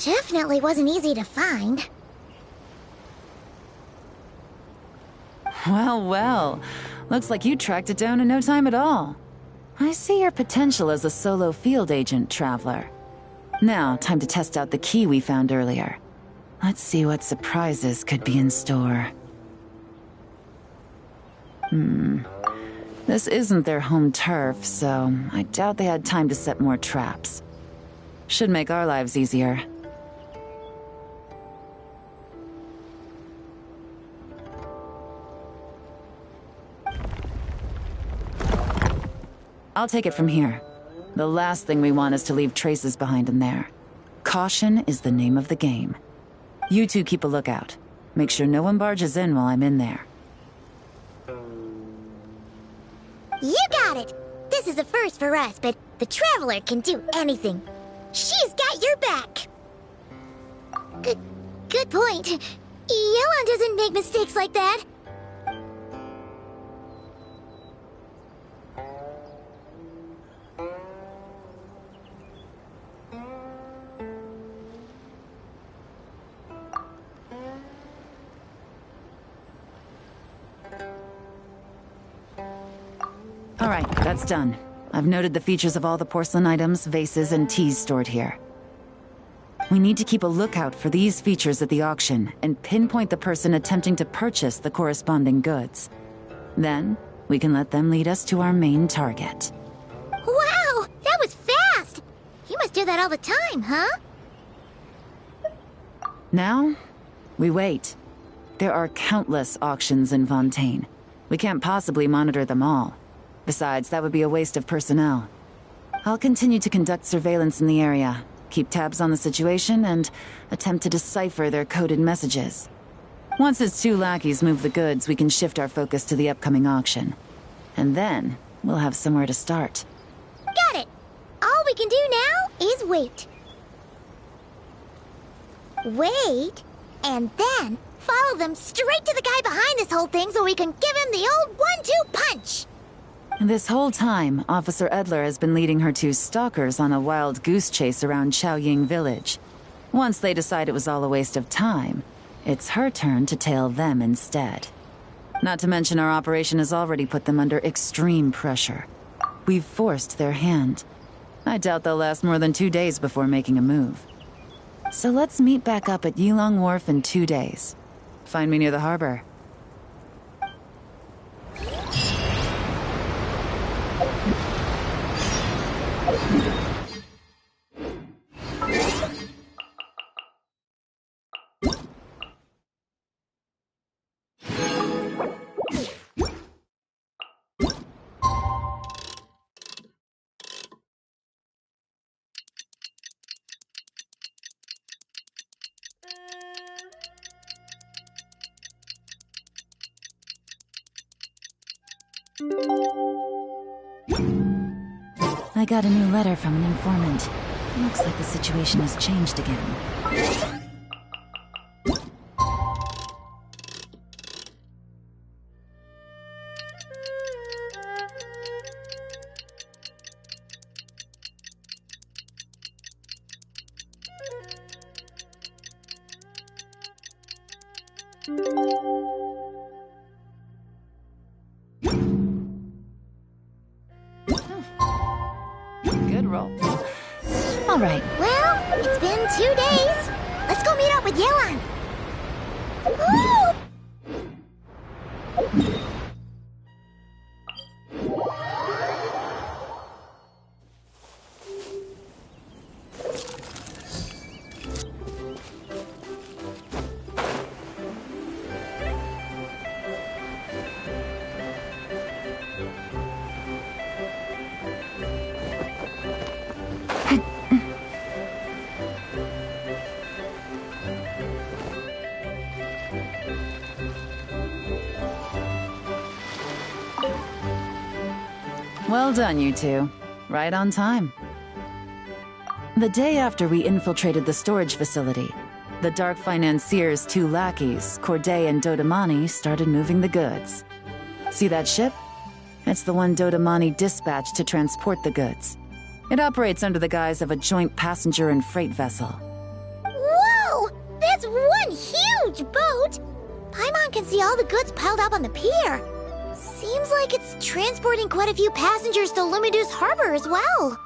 Definitely wasn't easy to find. Well. Looks like you tracked it down in no time at all. I see your potential as a solo field agent, Traveler. Now, time to test out the key we found earlier. Let's see what surprises could be in store. This isn't their home turf, so I doubt they had time to set more traps. Should make our lives easier. I'll take it from here. The last thing we want is to leave traces behind in there. Caution is the name of the game. You two keep a lookout. Make sure no one barges in while I'm in there. You got it! This is a first for us, but the Traveler can do anything. She's got your back! Good point. Yelan doesn't make mistakes like that. Alright, that's done. I've noted the features of all the porcelain items, vases, and teas stored here. We need to keep a lookout for these features at the auction and pinpoint the person attempting to purchase the corresponding goods. Then, we can let them lead us to our main target. Wow! That was fast! You must do that all the time, huh? Now, we wait. There are countless auctions in Fontaine. We can't possibly monitor them all. Besides, that would be a waste of personnel. I'll continue to conduct surveillance in the area, keep tabs on the situation, and attempt to decipher their coded messages. Once his two lackeys move the goods, we can shift our focus to the upcoming auction. And then, we'll have somewhere to start. Got it! All we can do now is wait. Wait, and then follow them straight to the guy behind this whole thing so we can give him the old 1-2 punch! This whole time, Officer Edler has been leading her two stalkers on a wild goose chase around Chaoying village. Once they decide it was all a waste of time, it's her turn to tail them instead. Not to mention our operation has already put them under extreme pressure. We've forced their hand. I doubt they'll last more than 2 days before making a move. So let's meet back up at Yilong Wharf in 2 days. Find me near the harbor. I got a new letter from an informant. Looks like the situation has changed again. Good roll. All right. Well, it's been 2 days. Let's go meet up with Yelan. Woo! Well done, you two. Right on time. The day after we infiltrated the storage facility, the Dark Financier's 2 lackeys, Corday and Dodamani, started moving the goods. See that ship? It's the one Dodamani dispatched to transport the goods. It operates under the guise of a joint passenger and freight vessel. Whoa! That's one huge boat! Paimon can see all the goods piled up on the pier. Seems like it's transporting quite a few passengers to Lumidus Harbor as well.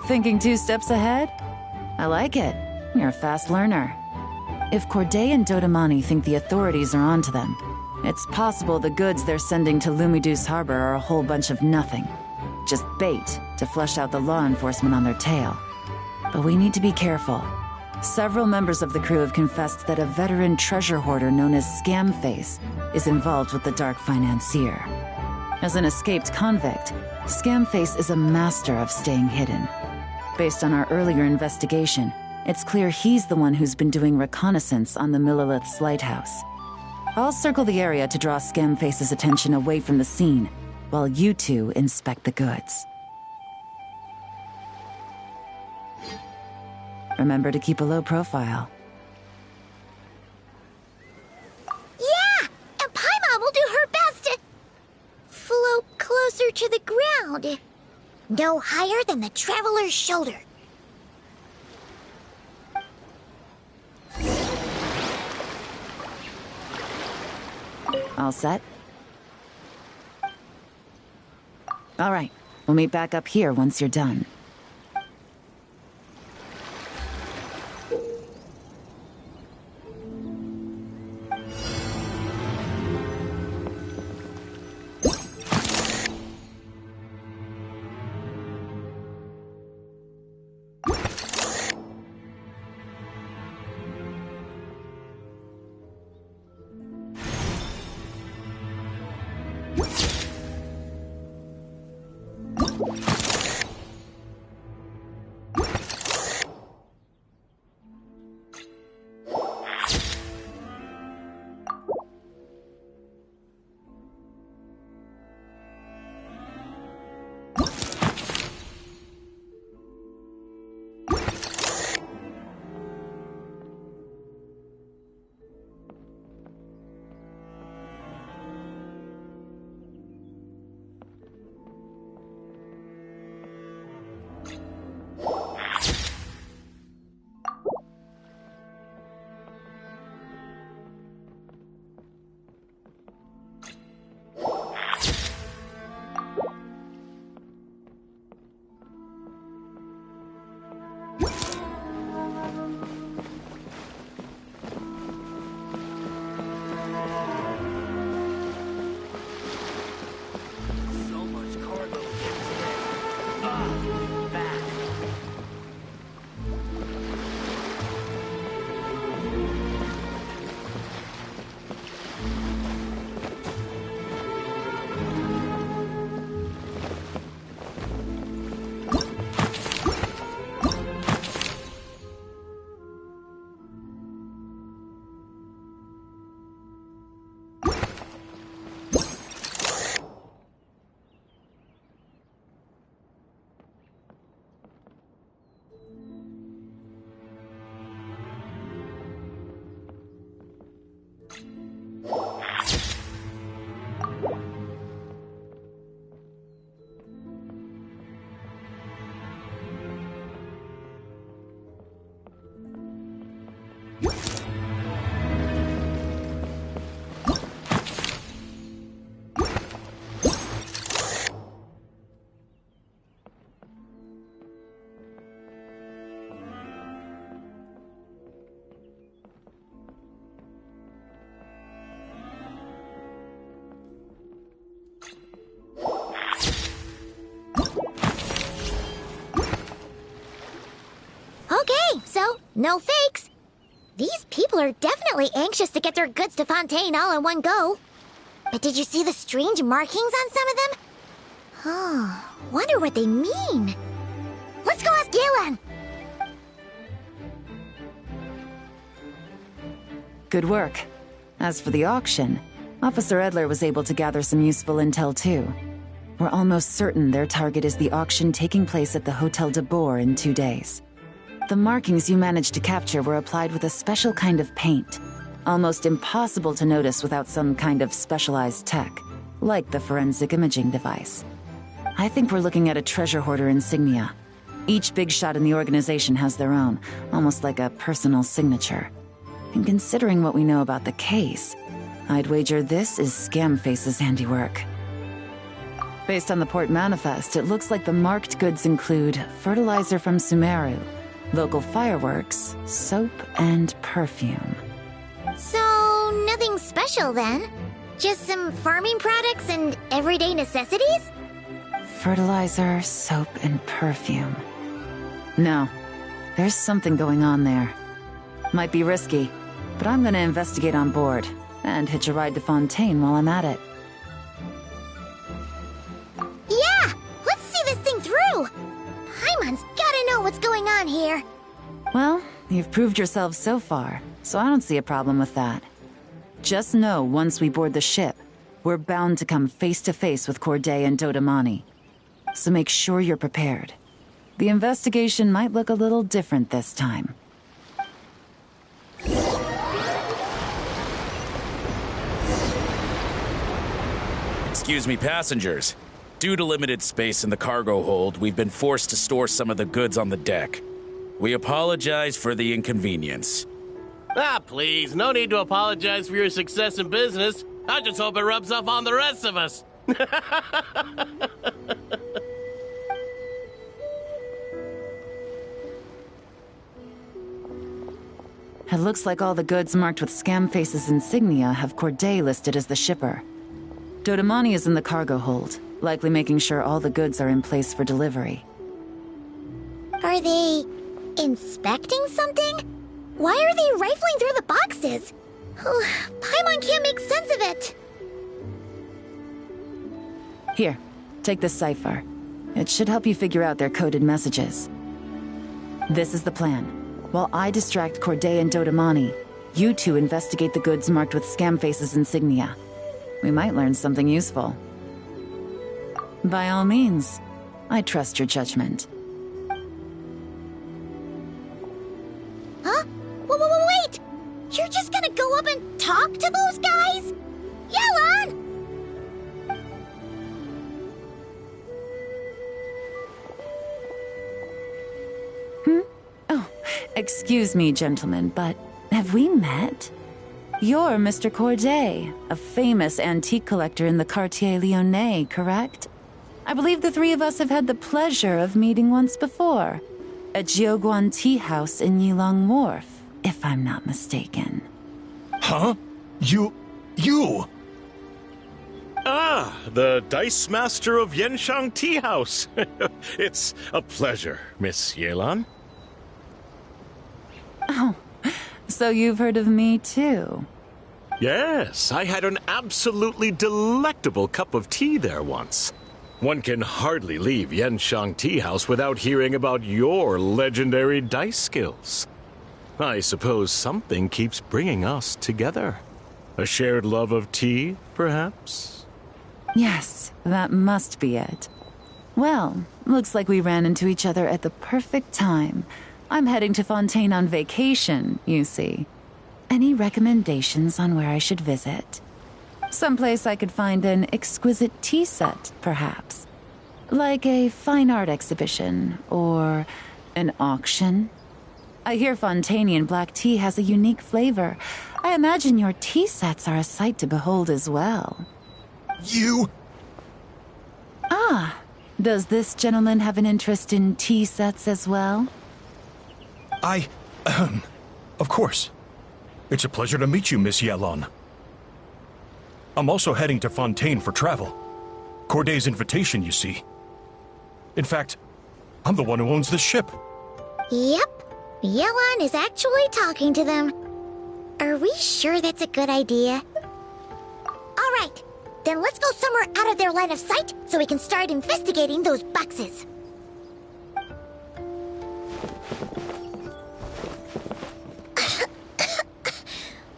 Thinking 2 steps ahead? I like it. You're a fast learner. If Corday and Dodamani think the authorities are onto them, it's possible the goods they're sending to Lumidus Harbor are a whole bunch of nothing. Just bait to flush out the law enforcement on their tail. But we need to be careful. Several members of the crew have confessed that a veteran treasure hoarder known as Scamface is involved with the Dark Financier. As an escaped convict, Scamface is a master of staying hidden. Based on our earlier investigation, it's clear he's the one who's been doing reconnaissance on the Millilith's lighthouse. I'll circle the area to draw Scamface's attention away from the scene, while you two inspect the goods. Remember to keep a low profile. Yeah! And Paimon will do her best to float closer to the ground. No higher than the traveler's shoulder. All set? All right, we'll meet back up here once you're done. no fakes. These people are definitely anxious to get their goods to Fontaine all in one go. But did you see the strange markings on some of them? Oh, wonder what they mean. Let's go ask Yelan. Good work. As for the auction, Officer Edler was able to gather some useful intel too. We're almost certain their target is the auction taking place at the Hotel de Boer in 2 days. The markings you managed to capture were applied with a special kind of paint, almost impossible to notice without some kind of specialized tech, like the forensic imaging device. I think we're looking at a treasure hoarder insignia. Each big shot in the organization has their own, almost like a personal signature. And considering what we know about the case, I'd wager this is Scamface's handiwork. Based on the port manifest, it looks like the marked goods include fertilizer from Sumeru, local fireworks, soap, and perfume. So, nothing special then? Just some farming products and everyday necessities? Fertilizer, soap, and perfume. No, there's something going on there. Might be risky, but I'm gonna investigate on board and hitch a ride to Fontaine while I'm at it. Yeah! Let's see this thing through! Paimon's gotta know what's going on here. Well, you've proved yourself so far, so I don't see a problem with that. Just know once we board the ship, we're bound to come face to face with Corday and Dodamani. So make sure you're prepared. The investigation might look a little different this time. Excuse me, passengers. Due to limited space in the cargo hold, we've been forced to store some of the goods on the deck. We apologize for the inconvenience. Ah, please, no need to apologize for your success in business. I just hope it rubs off on the rest of us. It looks like all the goods marked with Scamface's insignia have Corday listed as the shipper. Dodamani is in the cargo hold, likely making sure all the goods are in place for delivery. Are they inspecting something? Why are they rifling through the boxes? Paimon can't make sense of it. Here, take this cipher. It should help you figure out their coded messages. This is the plan. While I distract Corday and Dodamani, you two investigate the goods marked with Scamface's insignia. We might learn something useful. By all means, I trust your judgment. Huh? Wait! You're just gonna go up and talk to those guys? Yelan! Oh, excuse me, gentlemen, but have we met? You're Mr. Corday, a famous antique collector in the Quartier Lyonnais, correct? I believe the three of us have had the pleasure of meeting once before, at Jiuguan Tea House in Yilong Wharf, if I'm not mistaken. Huh? You... Ah, the Dice Master of Yenshang Tea House. It's a pleasure, Miss Yelan. Oh, so you've heard of me too? Yes, I had an absolutely delectable cup of tea there once. One can hardly leave Yenshang Tea House without hearing about your legendary dice skills. I suppose something keeps bringing us together. A shared love of tea, perhaps? Yes, that must be it. Well, looks like we ran into each other at the perfect time. I'm heading to Fontaine on vacation, you see. Any recommendations on where I should visit? Someplace I could find an exquisite tea set, perhaps. Like a fine art exhibition, or an auction. I hear Fontainian black tea has a unique flavor. I imagine your tea sets are a sight to behold as well. You... Ah, does this gentleman have an interest in tea sets as well? Of course. It's a pleasure to meet you, Miss Yelan. I'm also heading to Fontaine for travel. Corday's invitation, you see. In fact, I'm the one who owns the ship. Yep. Yelan is actually talking to them. Are we sure that's a good idea? Alright, then let's go somewhere out of their line of sight so we can start investigating those boxes.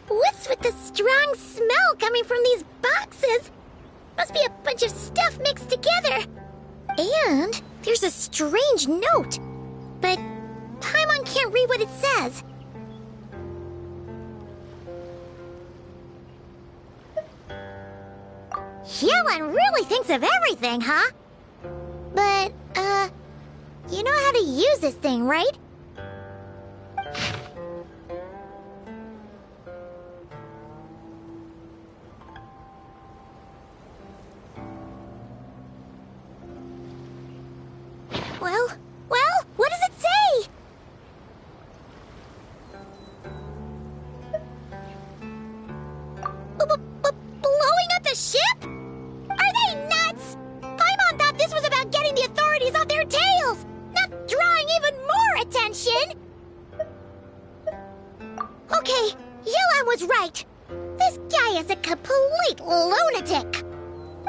What's with the strong smell coming from these boxes? Must be a bunch of stuff mixed together. And there's a strange note. But Paimon can't read what it says. Yelan really thinks of everything, huh? But, you know how to use this thing, right? Well, what does it say? Blowing up the ship? Are they nuts? Paimon thought this was about getting the authorities off their tails, not drawing even more attention. Okay, Yelan was right. This guy is a complete lunatic.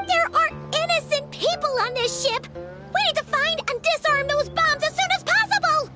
There are innocent people on this ship. We need to find and disarm those bombs as soon as possible!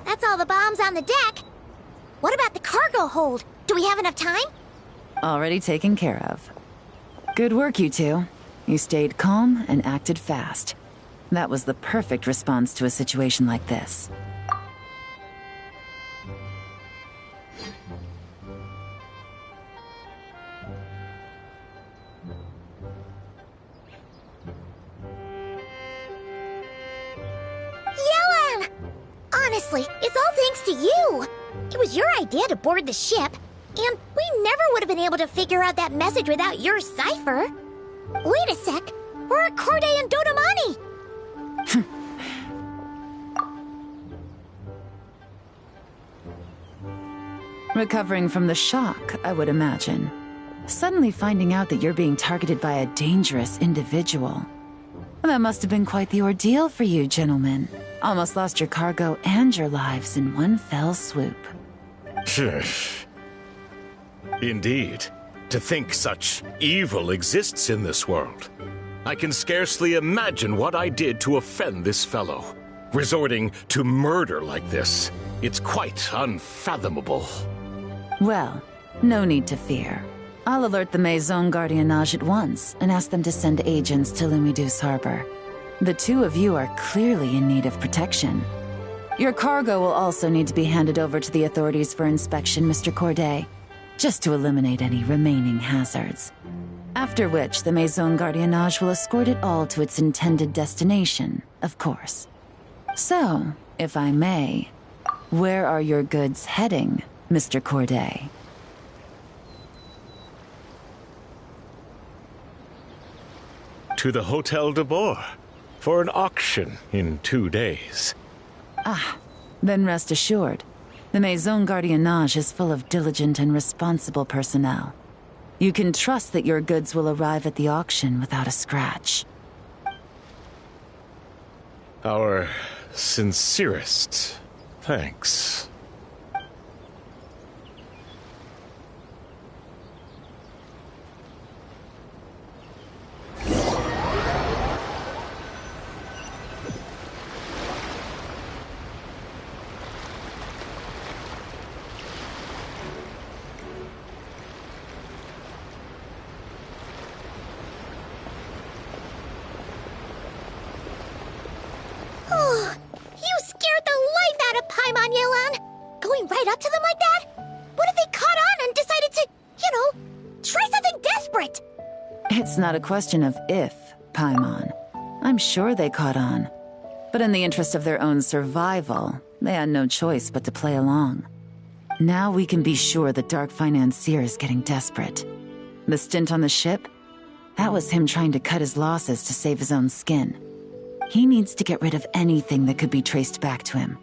That's all the bombs on the deck. What about the cargo hold? Do we have enough time? Already taken care of. Good work, you two. You stayed calm and acted fast. That was the perfect response to a situation like this. Yelan! Honestly, it's all thanks to you. It was your idea to board the ship, and we never would have been able to figure out that message without your cipher. Wait a sec. Where are Corday and Dodamani? Recovering from the shock, I would imagine. Suddenly finding out that you're being targeted by a dangerous individual. That must have been quite the ordeal for you, gentlemen. Almost lost your cargo and your lives in one fell swoop. Indeed. To think such evil exists in this world. I can scarcely imagine what I did to offend this fellow. Resorting to murder like this, it's quite unfathomable. Well, no need to fear. I'll alert the Maison Gardiennage at once and ask them to send agents to Lumidus Harbor. The two of you are clearly in need of protection. Your cargo will also need to be handed over to the authorities for inspection, Mr. Corday, just to eliminate any remaining hazards. After which, the Maison Gardiennage will escort it all to its intended destination, of course. So, if I may, where are your goods heading, Mr. Corday? To the Hotel de Boer, for an auction in 2 days. Ah, then rest assured. The Maison Gardiennage is full of diligent and responsible personnel. You can trust that your goods will arrive at the auction without a scratch. Our sincerest, It's not a question of if, Paimon. I'm sure they caught on. But in the interest of their own survival, they had no choice but to play along. Now we can be sure the Dark Financier is getting desperate. The stint on the ship? That was him trying to cut his losses to save his own skin. He needs to get rid of anything that could be traced back to him.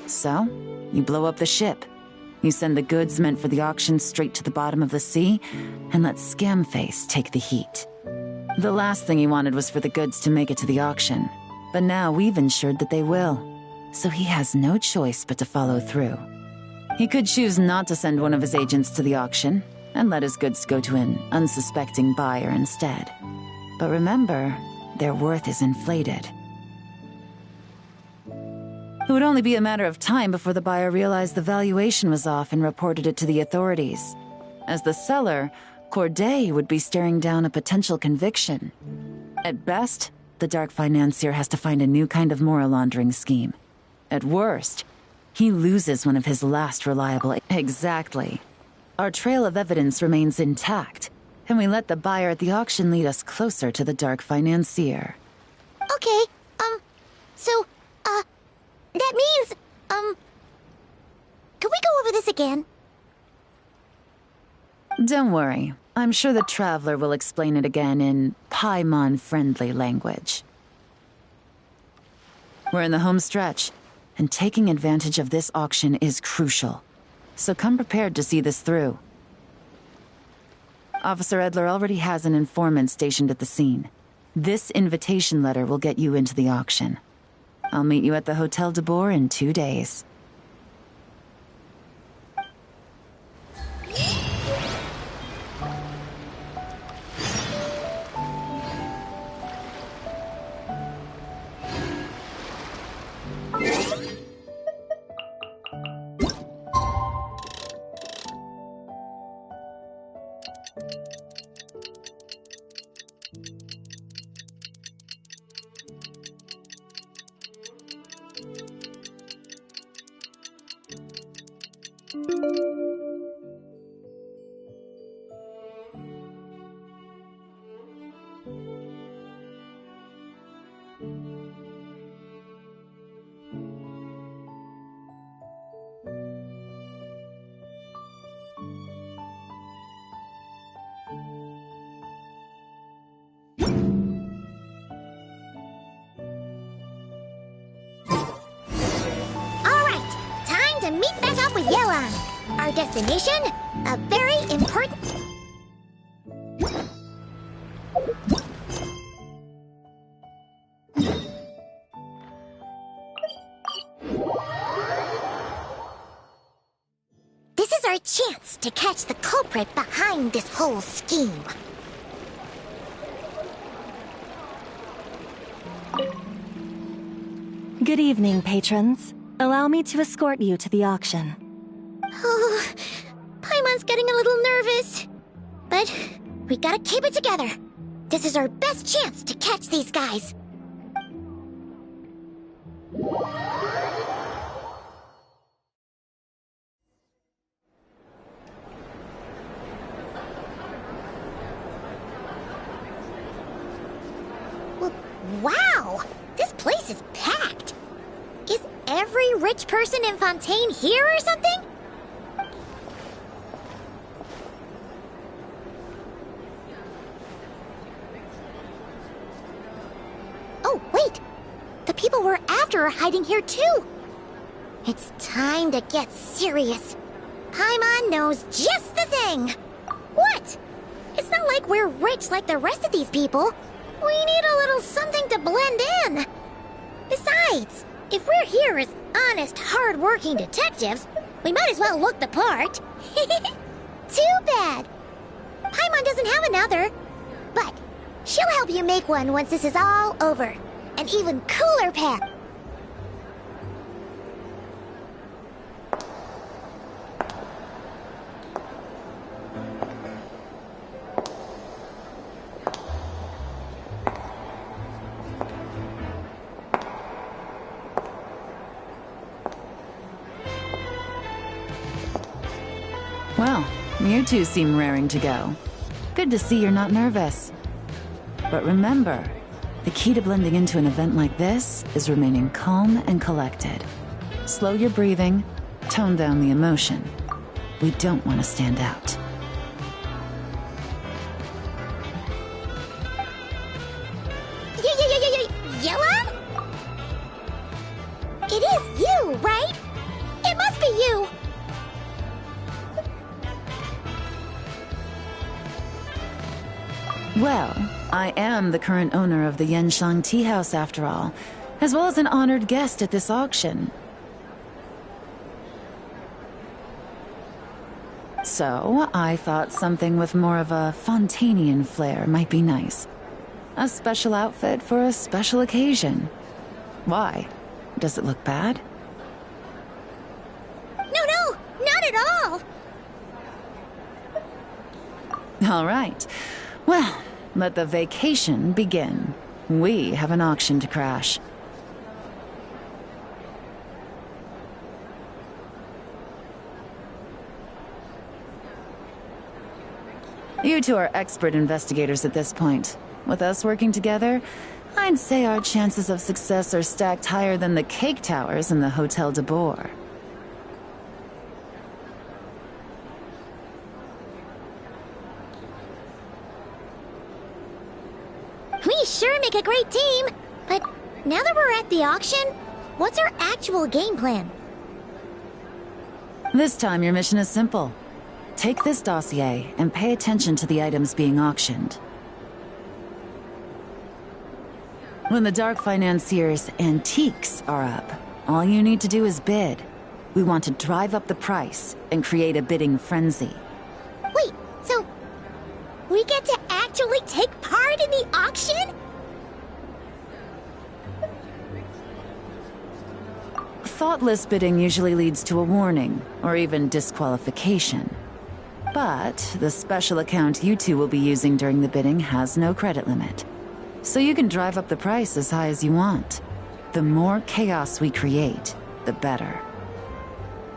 So, you blow up the ship. You send the goods meant for the auction straight to the bottom of the sea, and let Scamface take the heat. The last thing he wanted was for the goods to make it to the auction, but now we've ensured that they will, so he has no choice but to follow through. He could choose not to send one of his agents to the auction, and let his goods go to an unsuspecting buyer instead. But remember, their worth is inflated. It would only be a matter of time before the buyer realized the valuation was off and reported it to the authorities. As the seller, Corday would be staring down a potential conviction. At best, the Dark Financier has to find a new kind of moral laundering scheme. At worst, he loses one of his last reliable... Exactly. Our trail of evidence remains intact, and we let the buyer at the auction lead us closer to the Dark Financier. Okay, that means, can we go over this again? Don't worry. I'm sure the Traveler will explain it again in Paimon-friendly language. We're in the home stretch, and taking advantage of this auction is crucial. So come prepared to see this through. Officer Edler already has an informant stationed at the scene. This invitation letter will get you into the auction. I'll meet you at the Hotel de Boer in 2 days. Meet back up with Yelan. Our destination, a very important... This is our chance to catch the culprit behind this whole scheme. Good evening, patrons. Allow me to escort you to the auction. Oh, Paimon's getting a little nervous. But we gotta keep it together. This is our best chance to catch these guys. Wow! This place is packed. Is every rich person in Fontaine here or something? Oh, wait! The people we're after are hiding here too! It's time to get serious. Paimon knows just the thing! What? It's not like we're rich like the rest of these people. We need a little something to blend in. Besides, if we're here as honest, hard-working detectives, we might as well look the part. Too bad. Paimon doesn't have another. But she'll help you make one once this is all over. An even cooler path. Well, you two seem raring to go. Good to see you're not nervous. But remember, the key to blending into an event like this is remaining calm and collected. Slow your breathing, tone down the emotion. We don't want to stand out. Yellow? It is you, right? It must be you! Well, I am the current owner of the Yenshang Tea House after all, as well as an honored guest at this auction. So, I thought something with more of a Fontanian flair might be nice. A special outfit for a special occasion. Why? Does it look bad? No, not at all! All right. Well, let the vacation begin. We have an auction to crash. You two are expert investigators at this point. With us working together, I'd say our chances of success are stacked higher than the cake towers in the Hotel de Boer. We sure make a great team! But now that we're at the auction, what's our actual game plan? This time your mission is simple. Take this dossier and pay attention to the items being auctioned. When the Dark Financier's antiques are up, all you need to do is bid. We want to drive up the price and create a bidding frenzy. Wait, so we get to actually take part in the auction? Thoughtless bidding usually leads to a warning, or even disqualification. But the special account you two will be using during the bidding has no credit limit. So you can drive up the price as high as you want. The more chaos we create, the better.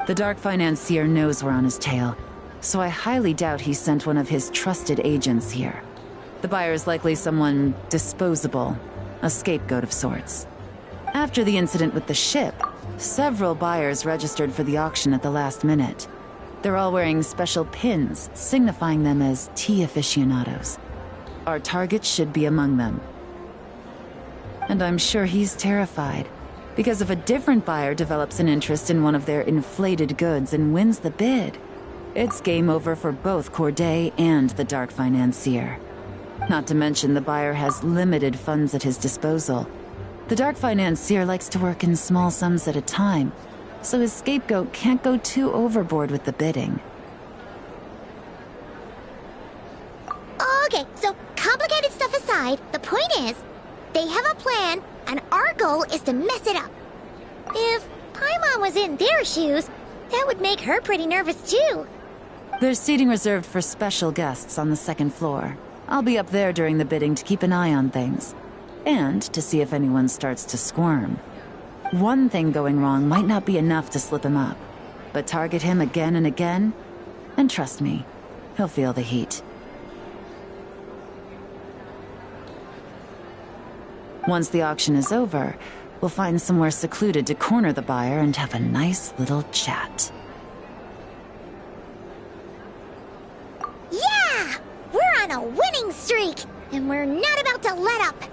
The Dark Financier knows we're on his tail, so I highly doubt he sent one of his trusted agents here. The buyer's likely someone disposable, a scapegoat of sorts. After the incident with the ship, several buyers registered for the auction at the last minute. They're all wearing special pins, signifying them as tea aficionados. Our target should be among them. And I'm sure he's terrified, because if a different buyer develops an interest in one of their inflated goods and wins the bid, it's game over for both Corday and the Dark Financier. Not to mention the buyer has limited funds at his disposal. The Dark Financier likes to work in small sums at a time, so his scapegoat can't go too overboard with the bidding. Okay, so complicated stuff aside, the point is, they have a plan, and our goal is to mess it up. If Paimon was in their shoes, that would make her pretty nervous too. There's seating reserved for special guests on the second floor. I'll be up there during the bidding to keep an eye on things. And to see if anyone starts to squirm. One thing going wrong might not be enough to slip him up. But target him again and again, and trust me, he'll feel the heat. Once the auction is over, we'll find somewhere secluded to corner the buyer and have a nice little chat. Yeah! We're on a winning streak, and we're not about to let up.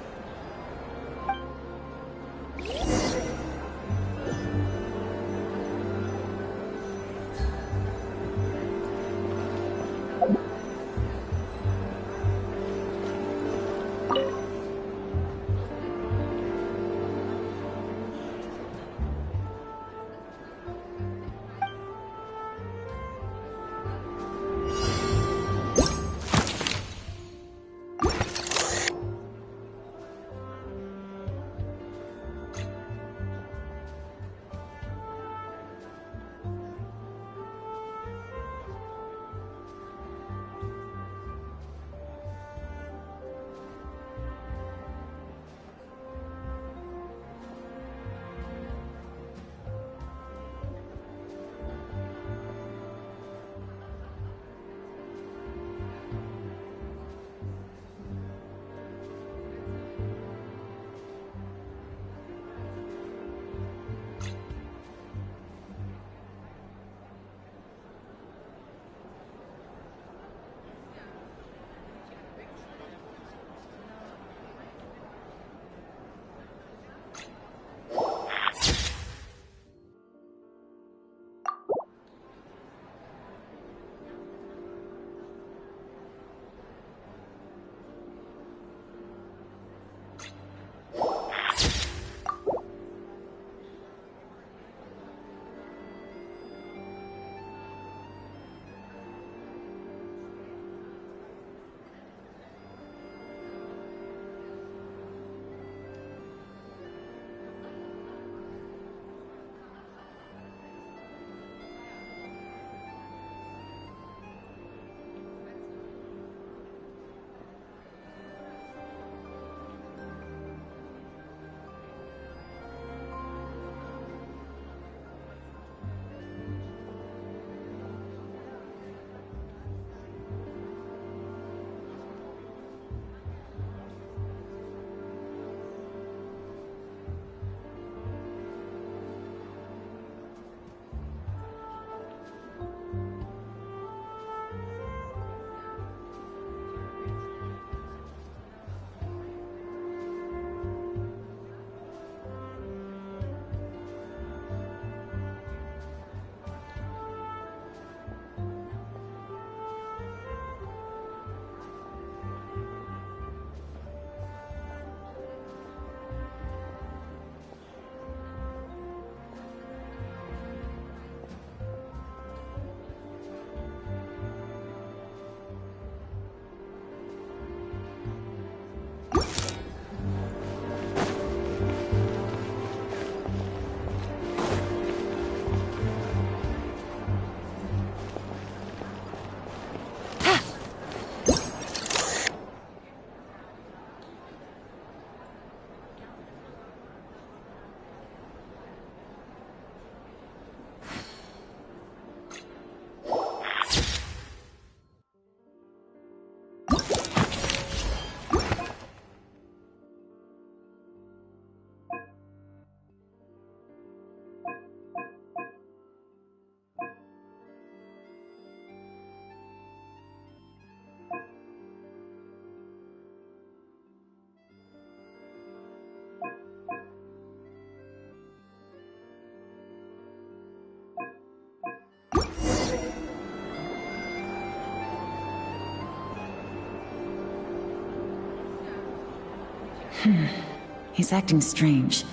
He's acting strange,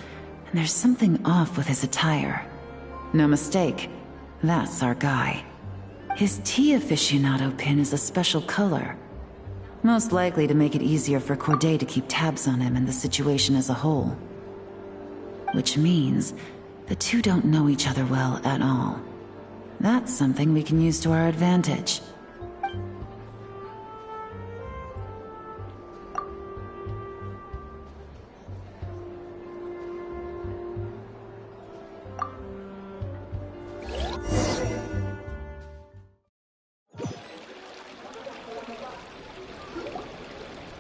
and there's something off with his attire. No mistake, that's our guy. His tea aficionado pin is a special color. Most likely to make it easier for Corday to keep tabs on him and the situation as a whole. Which means the two don't know each other well at all. That's something we can use to our advantage.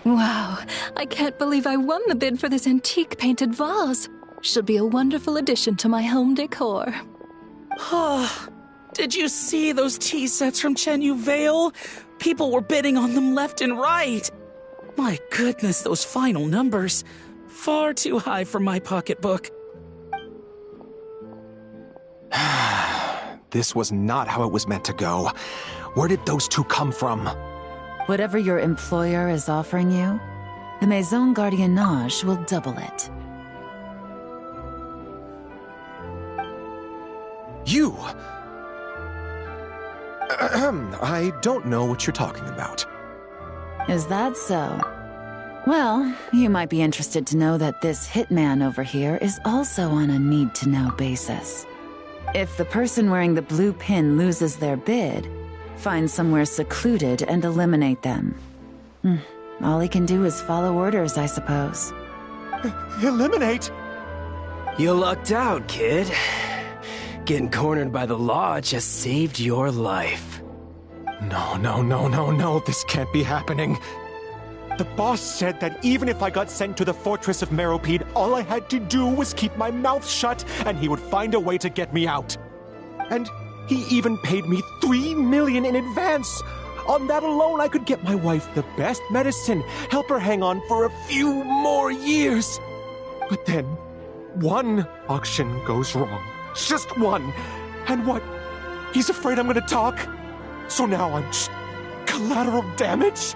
Wow, I can't believe I won the bid for this antique painted vase. Should be a wonderful addition to my home decor. Did you see those tea sets from Chenyu Vale? People were bidding on them left and right. My goodness, those final numbers. Far too high for my pocketbook. This was not how it was meant to go. Where did those two come from? Whatever your employer is offering you, the Maison Gardiennage will double it. You! I don't know what you're talking about. Is that so? Well, you might be interested to know that this hitman over here is also on a need-to-know basis. If the person wearing the blue pin loses their bid, find somewhere secluded and eliminate them. All he can do is follow orders, I suppose. Eliminate? You lucked out, kid. Getting cornered by the law just saved your life. No, this can't be happening. The boss said that even if I got sent to the fortress of Meropide, all I had to do was keep my mouth shut and he would find a way to get me out. And he even paid me $3 million in advance. On that alone, I could get my wife the best medicine, help her hang on for a few more years. But then, one auction goes wrong. Just one. And what? He's afraid I'm gonna talk? So now I'm just collateral damage?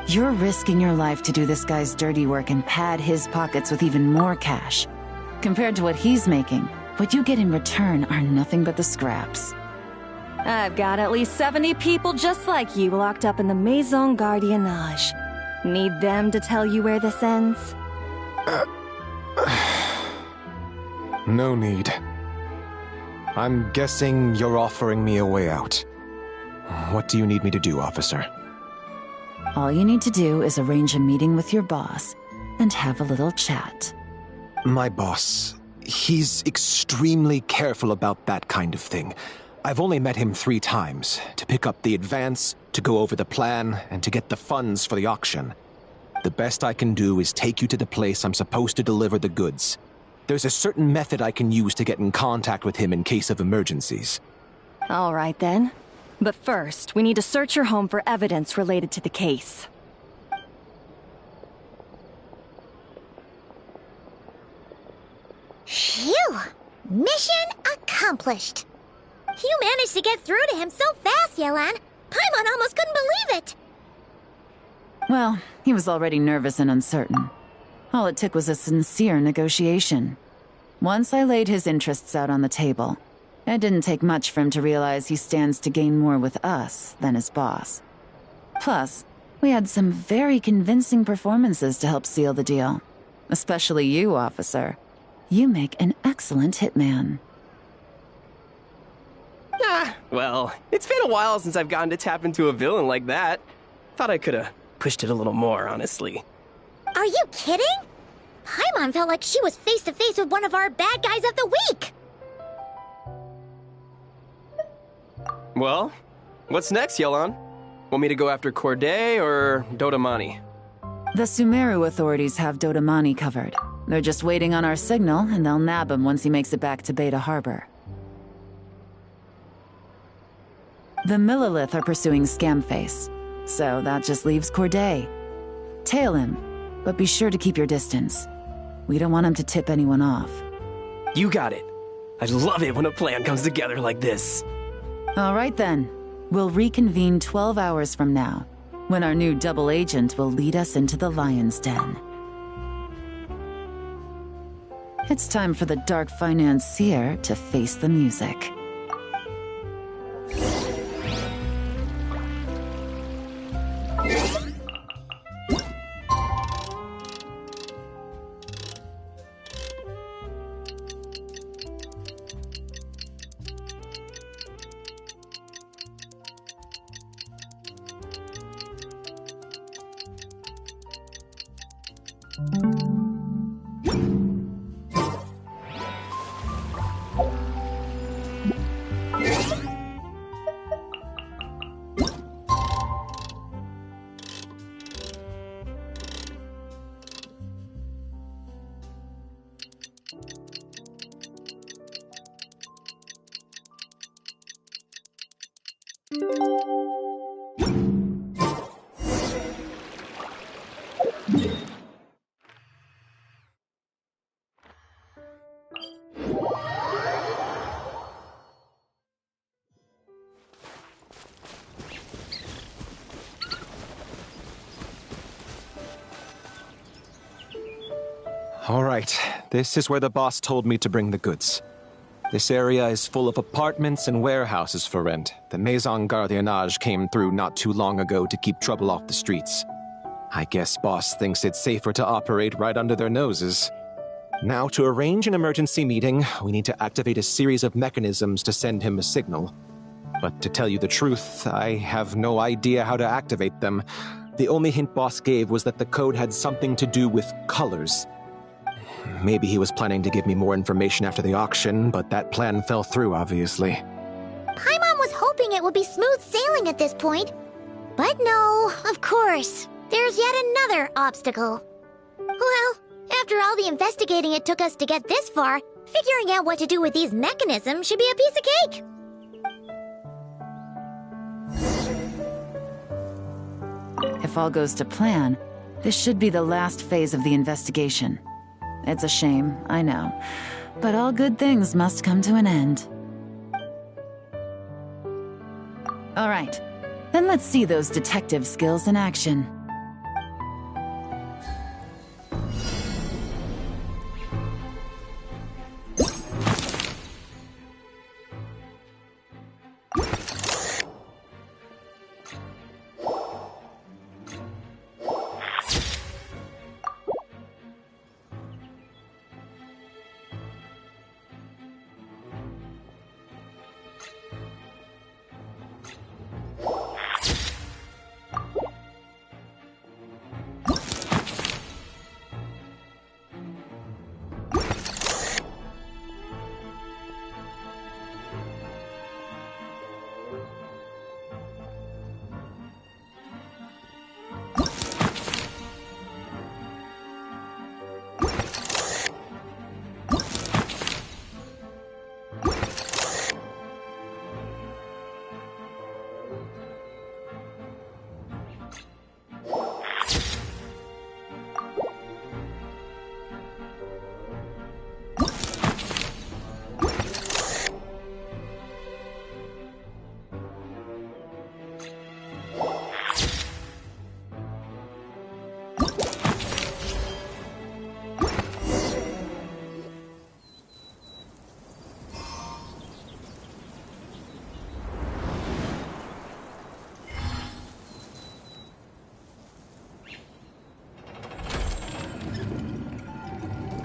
You're risking your life to do this guy's dirty work and pad his pockets with even more cash. Compared to what he's making, what you get in return are nothing but the scraps. I've got at least 70 people just like you locked up in the Maison Gardiennage. Need them to tell you where this ends? No need. I'm guessing you're offering me a way out. What do you need me to do, officer? All you need to do is arrange a meeting with your boss and have a little chat. My boss, he's extremely careful about that kind of thing. I've only met him 3 times, to pick up the advance, to go over the plan, and to get the funds for the auction. The best I can do is take you to the place I'm supposed to deliver the goods. There's a certain method I can use to get in contact with him in case of emergencies. All right then. But first, we need to search your home for evidence related to the case. Phew! Mission accomplished. You managed to get through to him so fast, Yelan. Paimon almost couldn't believe it. Well, he was already nervous and uncertain. All it took was a sincere negotiation. Once I laid his interests out on the table, it didn't take much for him to realize he stands to gain more with us than his boss. Plus, we had some very convincing performances to help seal the deal. Especially you, officer. You make an excellent hitman. Well, it's been a while since I've gotten to tap into a villain like that. Thought I could have pushed it a little more, honestly. Are you kidding? Paimon felt like she was face to face with one of our bad guys of the week. Well, what's next, Yelan? Want me to go after Corday or Dodamani? The Sumeru authorities have Dodamani covered. They're just waiting on our signal, and they'll nab him once he makes it back to Beta Harbor. The Millilith are pursuing Scamface, so that just leaves Corday. Tail him, but be sure to keep your distance. We don't want him to tip anyone off. You got it. I love it when a plan comes together like this. All right then. We'll reconvene 12 hours from now, when our new double agent will lead us into the Lion's Den. It's time for the dark financier to face the music. All right, this is where the boss told me to bring the goods. This area is full of apartments and warehouses for rent. The Maison Gardiennage came through not too long ago to keep trouble off the streets. I guess boss thinks it's safer to operate right under their noses. Now, to arrange an emergency meeting, we need to activate a series of mechanisms to send him a signal. But to tell you the truth, I have no idea how to activate them. The only hint boss gave was that the code had something to do with colors. Maybe he was planning to give me more information after the auction, but that plan fell through, obviously. Paimon was hoping it would be smooth sailing at this point. But no, of course. There's yet another obstacle. Well, after all the investigating it took us to get this far, figuring out what to do with these mechanisms should be a piece of cake. If all goes to plan, this should be the last phase of the investigation. It's a shame, I know, but all good things must come to an end. All right, then let's see those detective skills in action.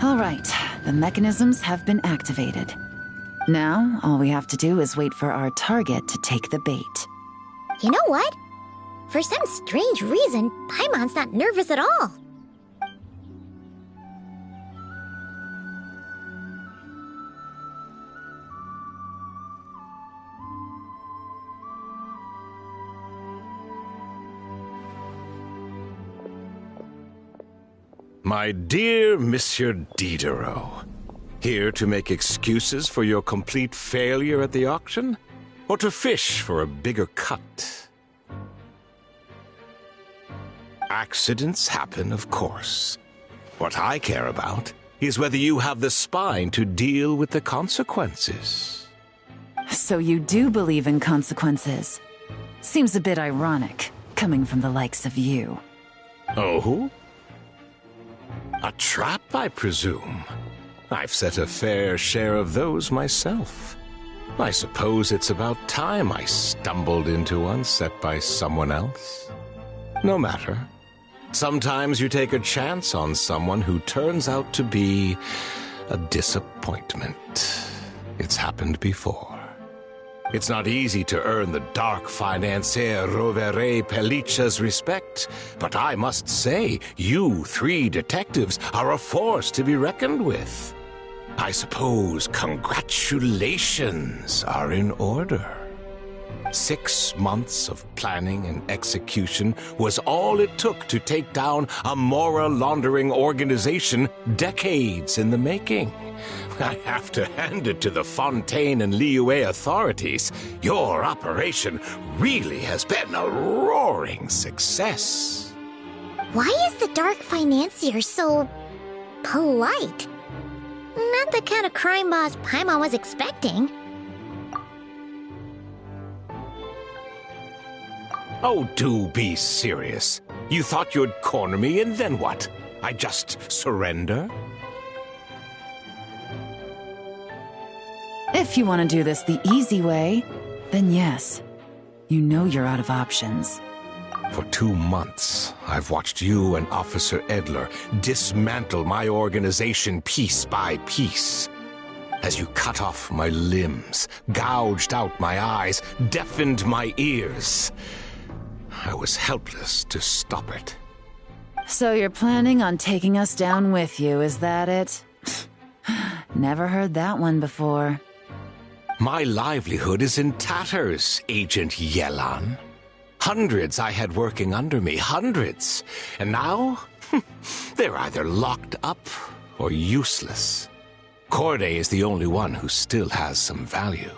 All right, the mechanisms have been activated. Now, all we have to do is wait for our target to take the bait. You know what? For some strange reason, Paimon's not nervous at all. My dear Monsieur Diderot, here to make excuses for your complete failure at the auction? Or to fish for a bigger cut? Accidents happen, of course. What I care about is whether you have the spine to deal with the consequences. So you do believe in consequences? Seems a bit ironic, coming from the likes of you. Oh? A trap, I presume. I've set a fair share of those myself. I suppose it's about time I stumbled into one set by someone else. No matter. Sometimes you take a chance on someone who turns out to be a disappointment. It's happened before. It's not easy to earn the dark financier Rovere Pelicha's respect, but I must say, you three detectives are a force to be reckoned with. I suppose congratulations are in order. 6 months of planning and execution was all it took to take down a Mora laundering organization decades in the making. I have to hand it to the Fontaine and Liyue authorities. Your operation really has been a roaring success. Why is the dark financier so polite? Not the kind of crime boss Paimon was expecting. Oh, do be serious. You thought you'd corner me and then what? I just surrender? If you want to do this the easy way, then yes. You know you're out of options. For 2 months, I've watched you and Officer Edler dismantle my organization piece by piece. As you cut off my limbs, gouged out my eyes, deafened my ears. I was helpless to stop it. So you're planning on taking us down with you, is that it? Never heard that one before. My livelihood is in tatters, Agent Yelan. Hundreds I had working under me, hundreds. And now, they're either locked up or useless. Corday is the only one who still has some value.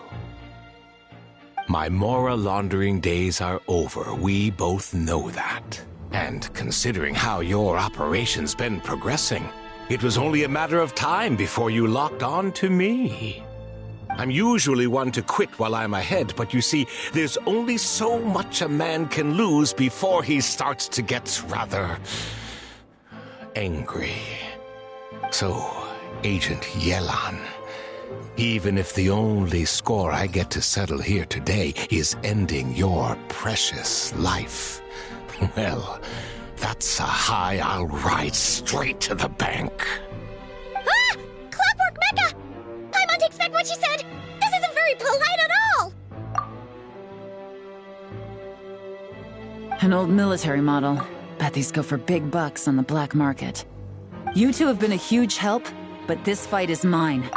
My Mora laundering days are over, we both know that. And considering how your operation's been progressing, it was only a matter of time before you locked on to me. I'm usually one to quit while I'm ahead, but you see, there's only so much a man can lose before he starts to get rather angry. So, Agent Yelan, even if the only score I get to settle here today is ending your precious life, well, that's a high I'll ride straight to the bank. Ah! Clockwork Mecha! Paimon takes back what she said! This isn't very polite at all! An old military model. Bet these go for big bucks on the black market. You two have been a huge help, but this fight is mine.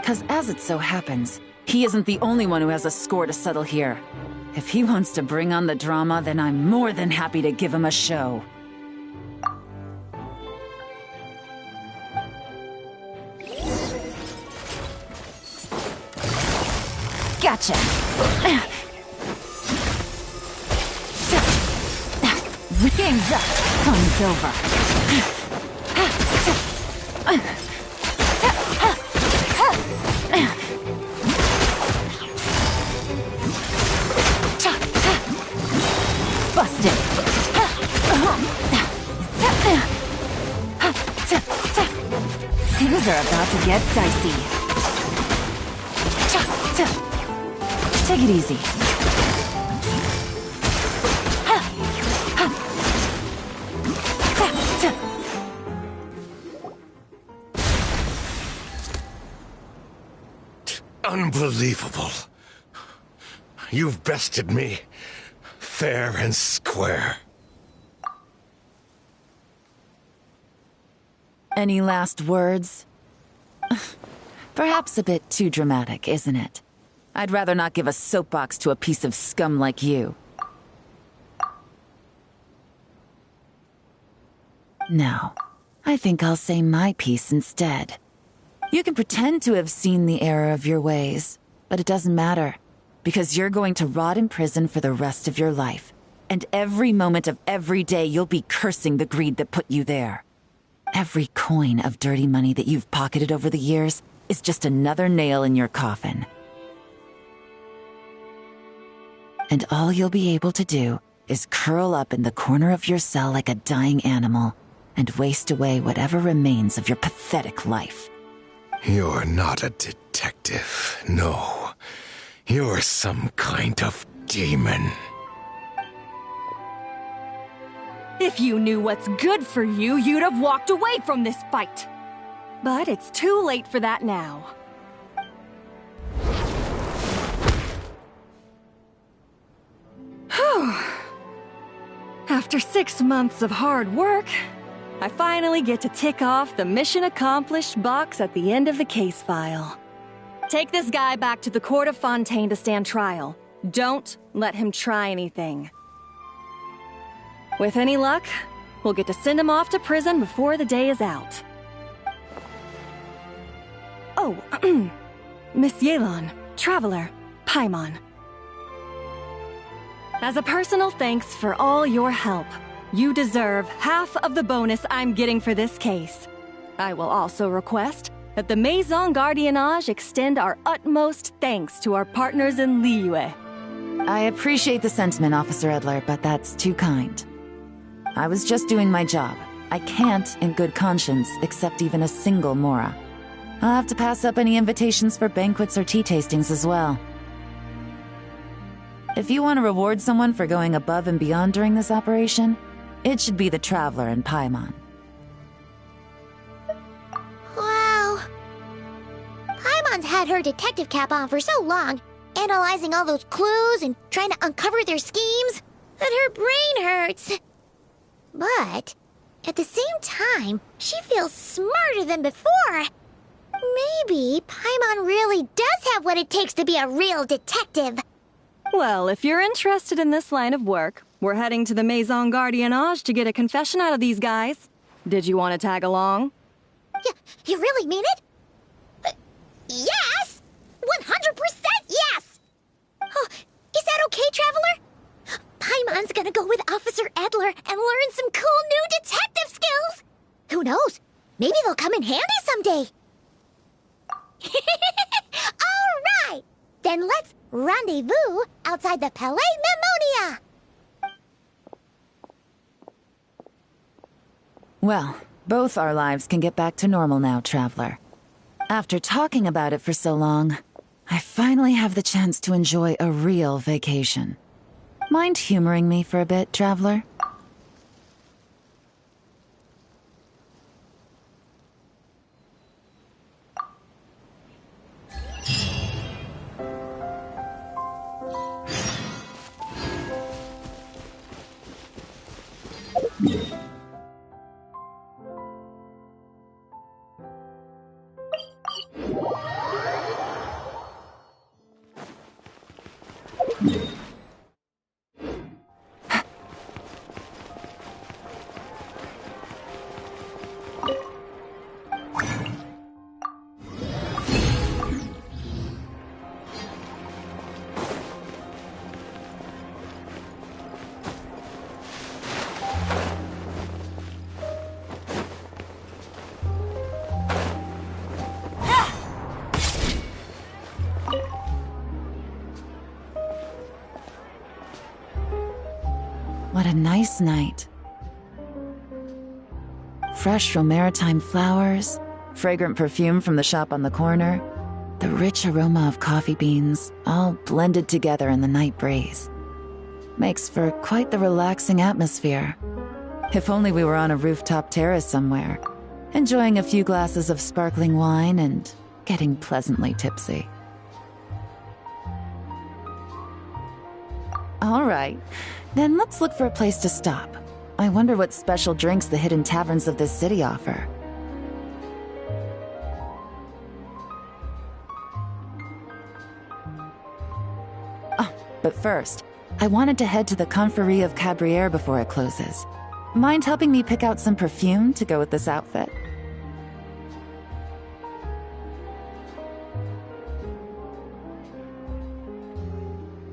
'Cause as it so happens, he isn't the only one who has a score to settle here. If he wants to bring on the drama, then I'm more than happy to give him a show. Gotcha! Rings up, fun's over. Busted! Things are about to get dicey. Take it easy. Unbelievable. You've bested me, fair and square. Any last words? Perhaps a bit too dramatic, isn't it? I'd rather not give a soapbox to a piece of scum like you. No, I think I'll say my piece instead. You can pretend to have seen the error of your ways, but it doesn't matter, because you're going to rot in prison for the rest of your life. And every moment of every day you'll be cursing the greed that put you there. Every coin of dirty money that you've pocketed over the years is just another nail in your coffin. And all you'll be able to do is curl up in the corner of your cell like a dying animal, and waste away whatever remains of your pathetic life. You're not a detective, no. You're some kind of demon. If you knew what's good for you, you'd have walked away from this fight. But it's too late for that now. Whew. After 6 months of hard work, I finally get to tick off the mission accomplished box at the end of the case file. Take this guy back to the court of Fontaine to stand trial. Don't let him try anything. With any luck, we'll get to send him off to prison before the day is out. Oh, Miss Yelon, Traveler, Paimon. As a personal thanks for all your help, you deserve half of the bonus I'm getting for this case. I will also request that the Maison Gardiennage extend our utmost thanks to our partners in Liyue. I appreciate the sentiment, Officer Edler, but that's too kind. I was just doing my job. I can't, in good conscience, accept even a single Mora. I'll have to pass up any invitations for banquets or tea tastings as well. If you want to reward someone for going above and beyond during this operation, it should be the Traveler and Paimon. Wow. Paimon's had her detective cap on for so long, analyzing all those clues and trying to uncover their schemes, that her brain hurts. But, at the same time, she feels smarter than before. Maybe Paimon really does have what it takes to be a real detective. Well, if you're interested in this line of work, we're heading to the Maison Gardiennage to get a confession out of these guys. Did you want to tag along? You really mean it? Yes! 100% yes! Oh, is that okay, Traveler? Paimon's gonna go with Officer Edler and learn some cool new detective skills! Who knows? Maybe they'll come in handy someday! Alright! Then let's rendezvous outside the Palais Mnemonia! Well, both our lives can get back to normal now, Traveler. After talking about it for so long, I finally have the chance to enjoy a real vacation. Mind humoring me for a bit, Traveler? What a nice night. Fresh from maritime flowers, fragrant perfume from the shop on the corner, the rich aroma of coffee beans, all blended together in the night breeze. Makes for quite the relaxing atmosphere. If only we were on a rooftop terrace somewhere, enjoying a few glasses of sparkling wine and getting pleasantly tipsy. All right. Then let's look for a place to stop. I wonder what special drinks the hidden taverns of this city offer. Oh, but first, I wanted to head to the Confrérie of Cabrières before it closes. Mind helping me pick out some perfume to go with this outfit?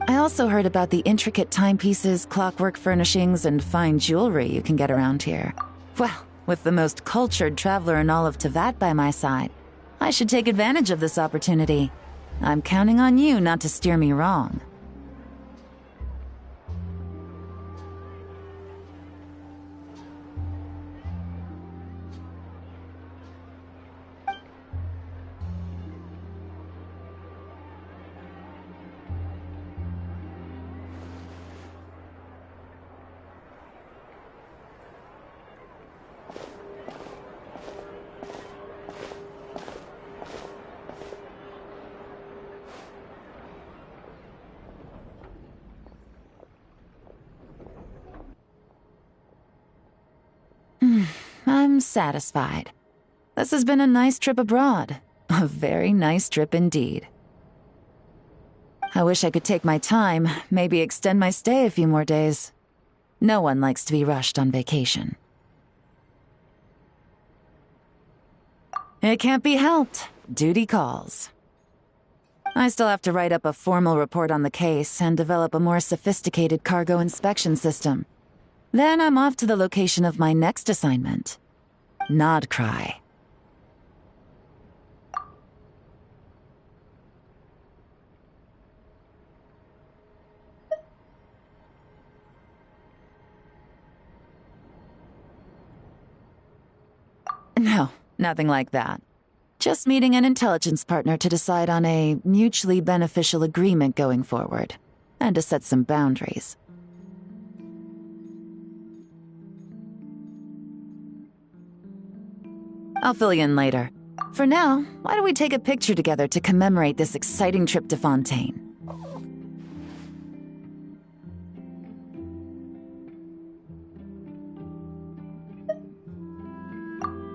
I also heard about the intricate timepieces, clockwork furnishings, and fine jewelry you can get around here. Well, with the most cultured traveler in all of Tevat by my side, I should take advantage of this opportunity. I'm counting on you not to steer me wrong. am satisfied. This has been a nice trip abroad. A very nice trip indeed. I wish I could take my time, maybe extend my stay a few more days. No one likes to be rushed on vacation. It can't be helped. Duty calls. I still have to write up a formal report on the case and develop a more sophisticated cargo inspection system. Then I'm off to the location of my next assignment. Nod Cry. No, nothing like that. Just meeting an intelligence partner to decide on a mutually beneficial agreement going forward, and to set some boundaries. I'll fill you in later. For now, why don't we take a picture together to commemorate this exciting trip to Fontaine?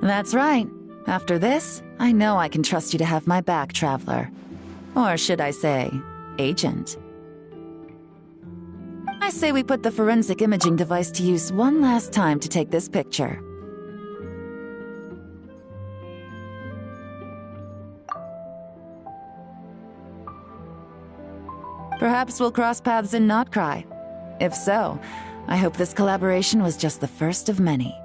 That's right. After this, I know I can trust you to have my back, Traveler. Or should I say, Agent. I say we put the forensic imaging device to use one last time to take this picture. Perhaps we'll cross paths in Not Cry. If so, I hope this collaboration was just the first of many.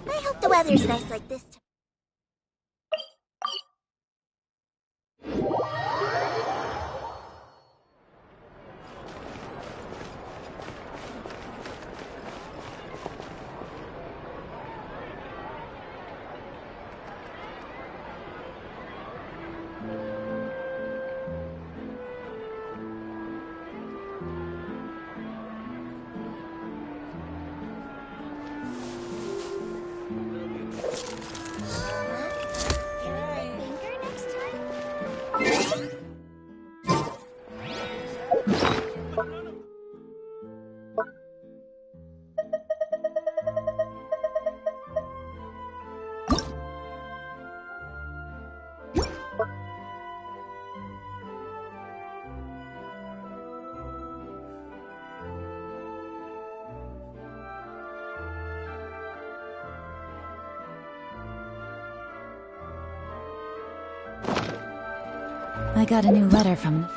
I hope the weather's nice like this tomorrow. I got a new letter from...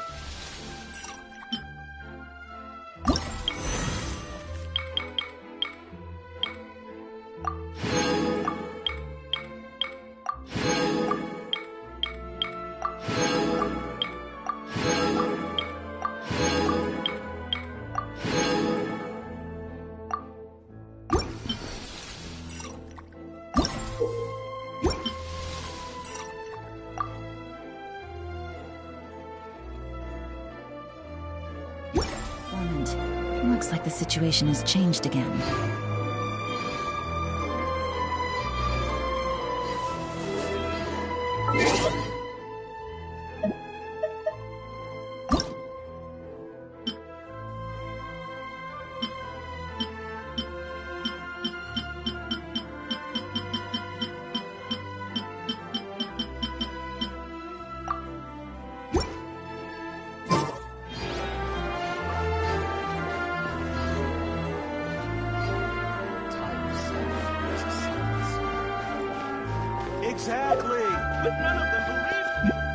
Informant. Looks like the situation has changed again. Exactly! But none of them believed me!